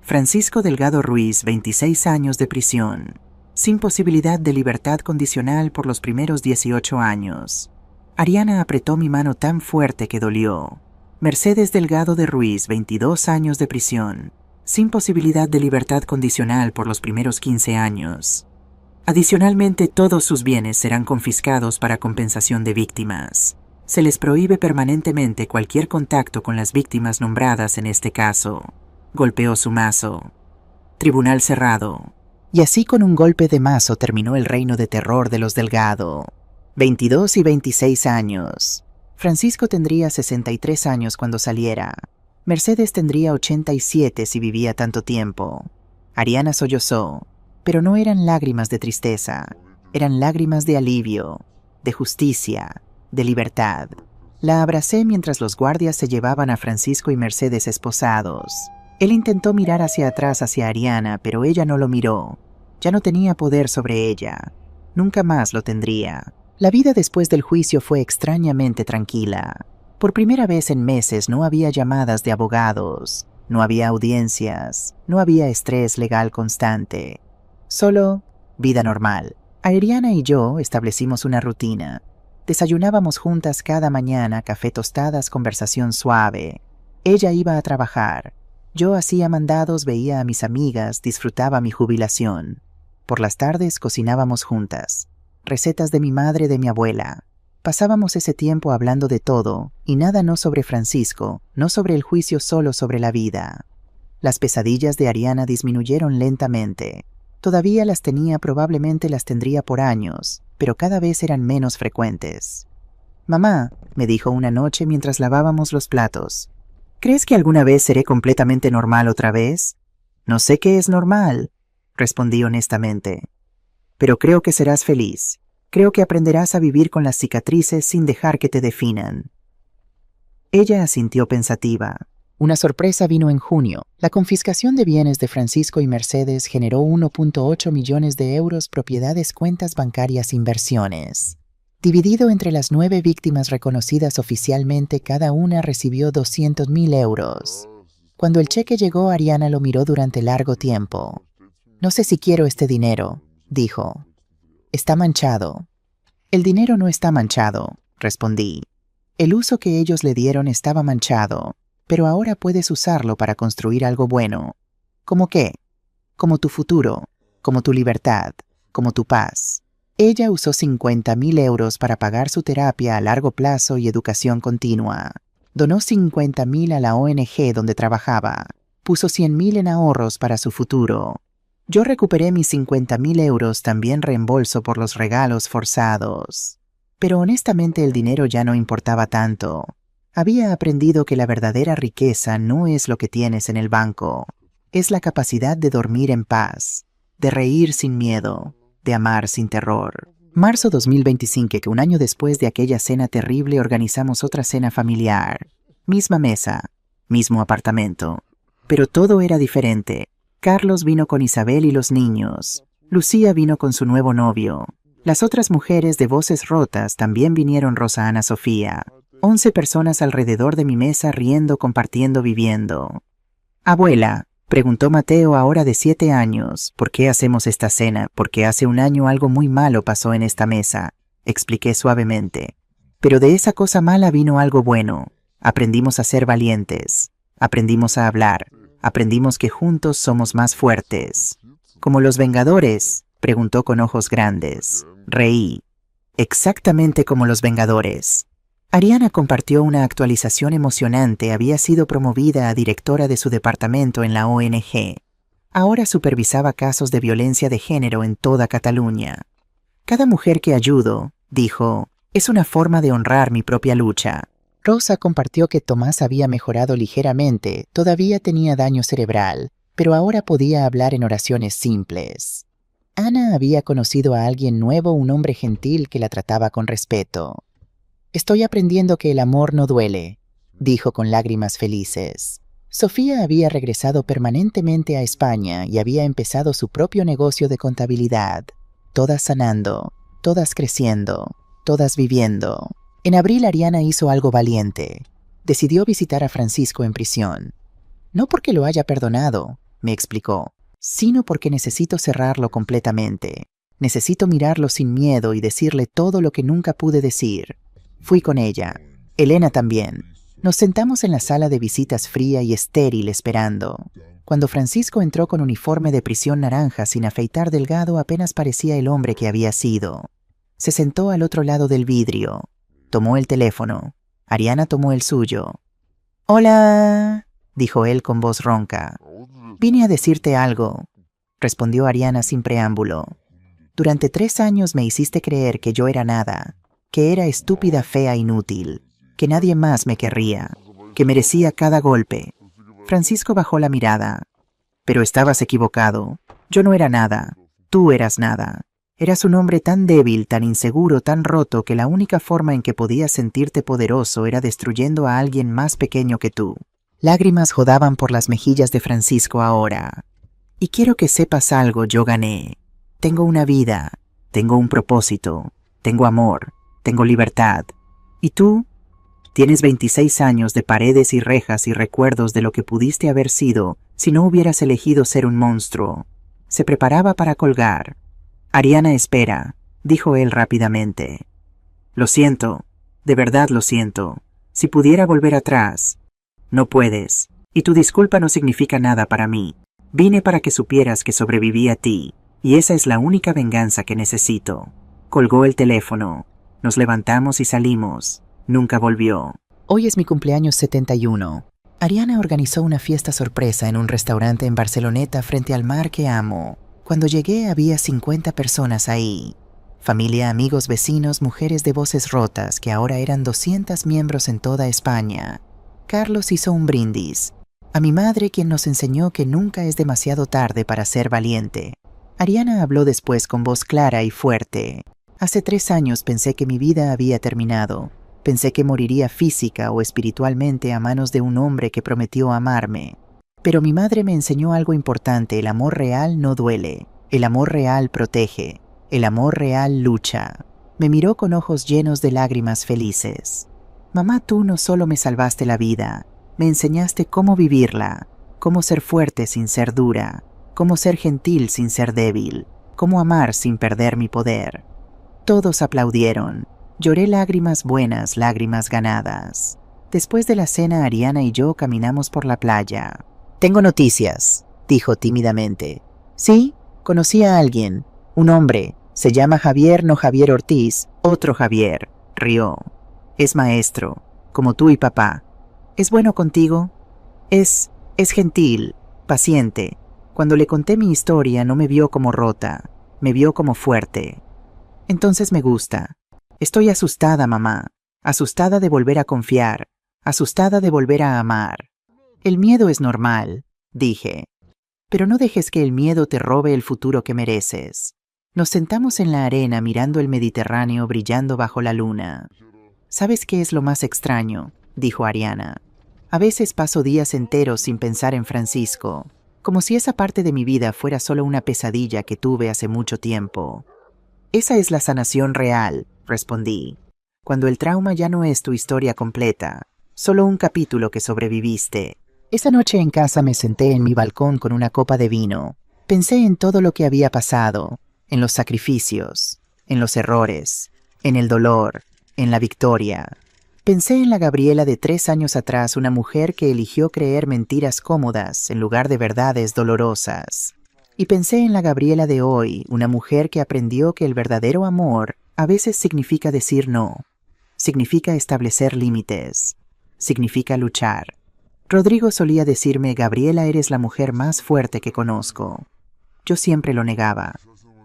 Francisco Delgado Ruiz, 26 años de prisión, sin posibilidad de libertad condicional por los primeros 18 años. Ariana apretó mi mano tan fuerte que dolió. Mercedes Delgado de Ruiz, 22 años de prisión, sin posibilidad de libertad condicional por los primeros 15 años. Adicionalmente, todos sus bienes serán confiscados para compensación de víctimas. Se les prohíbe permanentemente cualquier contacto con las víctimas nombradas en este caso. Golpeó su mazo. Tribunal cerrado. Y así, con un golpe de mazo, terminó el reino de terror de los Delgado. 22 y 26 años. Francisco tendría 63 años cuando saliera. Mercedes tendría 87 si vivía tanto tiempo. Ariana sollozó, pero no eran lágrimas de tristeza, eran lágrimas de alivio, de justicia, de libertad. La abracé mientras los guardias se llevaban a Francisco y Mercedes esposados. Él intentó mirar hacia atrás hacia Ariana, pero ella no lo miró. Ya no tenía poder sobre ella. Nunca más lo tendría. La vida después del juicio fue extrañamente tranquila. Por primera vez en meses no había llamadas de abogados, no había audiencias, no había estrés legal constante. Solo vida normal. Ariana y yo establecimos una rutina. Desayunábamos juntas cada mañana, café, tostadas, conversación suave. Ella iba a trabajar. Yo hacía mandados, veía a mis amigas, disfrutaba mi jubilación. Por las tardes cocinábamos juntas. Recetas de mi madre, de mi abuela. Pasábamos ese tiempo hablando de todo, y nada no sobre Francisco, no sobre el juicio, solo sobre la vida. Las pesadillas de Ariana disminuyeron lentamente. Todavía las tenía, probablemente las tendría por años, pero cada vez eran menos frecuentes. «Mamá», me dijo una noche mientras lavábamos los platos, «¿crees que alguna vez seré completamente normal otra vez?» «No sé qué es normal», respondí honestamente. «Pero creo que serás feliz. Creo que aprenderás a vivir con las cicatrices sin dejar que te definan». Ella asintió pensativa. Una sorpresa vino en junio. La confiscación de bienes de Francisco y Mercedes generó 1.8 millones de euros, propiedades, cuentas bancarias, inversiones. Dividido entre las 9 víctimas reconocidas oficialmente, cada una recibió 200.000 euros. Cuando el cheque llegó, Ariana lo miró durante largo tiempo. «No sé si quiero este dinero», dijo. «Está manchado». «El dinero no está manchado», respondí. «El uso que ellos le dieron estaba manchado, pero ahora puedes usarlo para construir algo bueno». «¿Cómo qué?» «Como tu futuro, como tu libertad, como tu paz». Ella usó 50.000 euros para pagar su terapia a largo plazo y educación continua. Donó 50.000 a la ONG donde trabajaba. Puso 100.000 en ahorros para su futuro. Yo recuperé mis 50.000 euros, también reembolso por los regalos forzados. Pero honestamente el dinero ya no importaba tanto. Había aprendido que la verdadera riqueza no es lo que tienes en el banco. Es la capacidad de dormir en paz, de reír sin miedo, de amar sin terror. Marzo 2025, que un año después de aquella cena terrible organizamos otra cena familiar. Misma mesa, mismo apartamento. Pero todo era diferente. Carlos vino con Isabel y los niños. Lucía vino con su nuevo novio. Las otras mujeres de voces rotas también vinieron, Rosa, Ana, Sofía. 11 personas alrededor de mi mesa riendo, compartiendo, viviendo. «Abuela», preguntó Mateo, ahora de 7 años, «¿por qué hacemos esta cena?» «Porque hace un año algo muy malo pasó en esta mesa», expliqué suavemente. «Pero de esa cosa mala vino algo bueno. Aprendimos a ser valientes. Aprendimos a hablar. Aprendimos que juntos somos más fuertes». «¿Como los Vengadores?», preguntó con ojos grandes. Reí. «Exactamente como los Vengadores». Ariana compartió una actualización emocionante. Había sido promovida a directora de su departamento en la ONG. Ahora supervisaba casos de violencia de género en toda Cataluña. «Cada mujer que ayudo», dijo, «es una forma de honrar mi propia lucha». Rosa compartió que Tomás había mejorado ligeramente, todavía tenía daño cerebral, pero ahora podía hablar en oraciones simples. Ana había conocido a alguien nuevo, un hombre gentil que la trataba con respeto. «Estoy aprendiendo que el amor no duele», dijo con lágrimas felices. Sofía había regresado permanentemente a España y había empezado su propio negocio de contabilidad. Todas sanando, todas creciendo, todas viviendo. En abril Ariana hizo algo valiente. Decidió visitar a Francisco en prisión. «No porque lo haya perdonado», me explicó, «sino porque necesito cerrarlo completamente. Necesito mirarlo sin miedo y decirle todo lo que nunca pude decir». Fui con ella. Elena también. Nos sentamos en la sala de visitas fría y estéril esperando. Cuando Francisco entró con uniforme de prisión naranja, sin afeitar, delgado, apenas parecía el hombre que había sido. Se sentó al otro lado del vidrio. Tomó el teléfono. Ariana tomó el suyo. «Hola», dijo él con voz ronca. «Vine a decirte algo», respondió Ariana sin preámbulo. «Durante 3 años me hiciste creer que yo era nada, que era estúpida, fea, inútil, que nadie más me querría, que merecía cada golpe». Francisco bajó la mirada. «Pero estabas equivocado. Yo no era nada. Tú eras nada. Eras un hombre tan débil, tan inseguro, tan roto, que la única forma en que podías sentirte poderoso era destruyendo a alguien más pequeño que tú». Lágrimas rodaban por las mejillas de Francisco ahora. «Y quiero que sepas algo, yo gané. Tengo una vida, tengo un propósito, tengo amor, tengo libertad. ¿Y tú? Tienes 26 años de paredes y rejas y recuerdos de lo que pudiste haber sido si no hubieras elegido ser un monstruo. Se preparaba para colgar. Ariana, espera, dijo él rápidamente. Lo siento, de verdad lo siento. Si pudiera volver atrás. No puedes, y tu disculpa no significa nada para mí. Vine para que supieras que sobreviví a ti, y esa es la única venganza que necesito. Colgó el teléfono. Nos levantamos y salimos. Nunca volvió. Hoy es mi cumpleaños 71. Ariana organizó una fiesta sorpresa en un restaurante en Barceloneta frente al mar que amo. Cuando llegué había 50 personas ahí. Familia, amigos, vecinos, mujeres de voces rotas, que ahora eran 200 miembros en toda España. Carlos hizo un brindis. A mi madre, quien nos enseñó que nunca es demasiado tarde para ser valiente. Ariana habló después con voz clara y fuerte. Hace 3 años pensé que mi vida había terminado. Pensé que moriría física o espiritualmente a manos de un hombre que prometió amarme. Pero mi madre me enseñó algo importante: el amor real no duele, el amor real protege, el amor real lucha. Me miró con ojos llenos de lágrimas felices. Mamá, tú no solo me salvaste la vida, me enseñaste cómo vivirla, cómo ser fuerte sin ser dura, cómo ser gentil sin ser débil, cómo amar sin perder mi poder. Todos aplaudieron. Lloré lágrimas buenas, lágrimas ganadas. Después de la cena, Ariana y yo caminamos por la playa. Tengo noticias, dijo tímidamente. Sí, conocí a alguien, un hombre. Se llama Javier, no Javier Ortiz. Otro Javier, rió. Es maestro, como tú y papá. ¿Es bueno contigo? Es gentil, paciente. Cuando le conté mi historia no me vio como rota, me vio como fuerte. Entonces me gusta. Estoy asustada, mamá, asustada de volver a confiar, asustada de volver a amar. El miedo es normal, dije. Pero no dejes que el miedo te robe el futuro que mereces. Nos sentamos en la arena mirando el Mediterráneo brillando bajo la luna. ¿Sabes qué es lo más extraño?, dijo Ariana. A veces paso días enteros sin pensar en Francisco, como si esa parte de mi vida fuera solo una pesadilla que tuve hace mucho tiempo. Esa es la sanación real, respondí. Cuando el trauma ya no es tu historia completa, solo un capítulo que sobreviviste. Esa noche en casa me senté en mi balcón con una copa de vino. Pensé en todo lo que había pasado, en los sacrificios, en los errores, en el dolor, en la victoria. Pensé en la Gabriela de 3 años atrás, una mujer que eligió creer mentiras cómodas en lugar de verdades dolorosas. Y pensé en la Gabriela de hoy, una mujer que aprendió que el verdadero amor a veces significa decir no, significa establecer límites, significa luchar. Rodrigo solía decirme: Gabriela, eres la mujer más fuerte que conozco. Yo siempre lo negaba.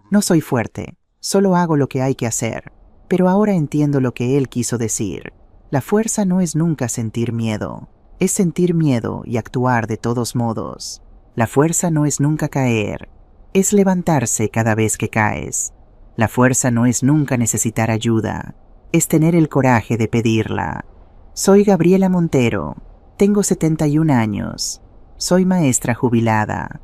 No soy fuerte, solo hago lo que hay que hacer. Pero ahora entiendo lo que él quiso decir. La fuerza no es nunca sentir miedo, es sentir miedo y actuar de todos modos. La fuerza no es nunca caer, es levantarse cada vez que caes. La fuerza no es nunca necesitar ayuda, es tener el coraje de pedirla. Soy Gabriela Montero, tengo 71 años, soy maestra jubilada,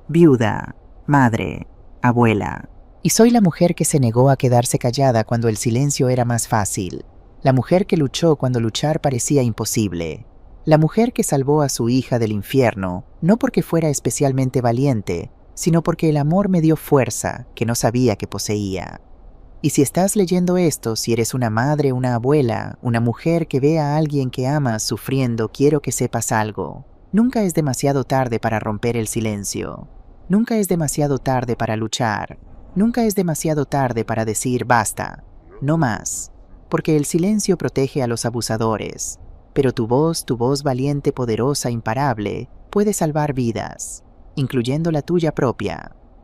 viuda, madre, abuela. Y soy la mujer que se negó a quedarse callada cuando el silencio era más fácil. La mujer que luchó cuando luchar parecía imposible. La mujer que salvó a su hija del infierno, no porque fuera especialmente valiente, sino porque el amor me dio fuerza que no sabía que poseía. Y si estás leyendo esto, si eres una madre, una abuela, una mujer que ve a alguien que amas sufriendo, quiero que sepas algo. Nunca es demasiado tarde para romper el silencio. Nunca es demasiado tarde para luchar. Nunca es demasiado tarde para decir basta, no más. Porque el silencio protege a los abusadores, pero tu voz valiente, poderosa, imparable, puede salvar vidas, incluyendo la tuya propia.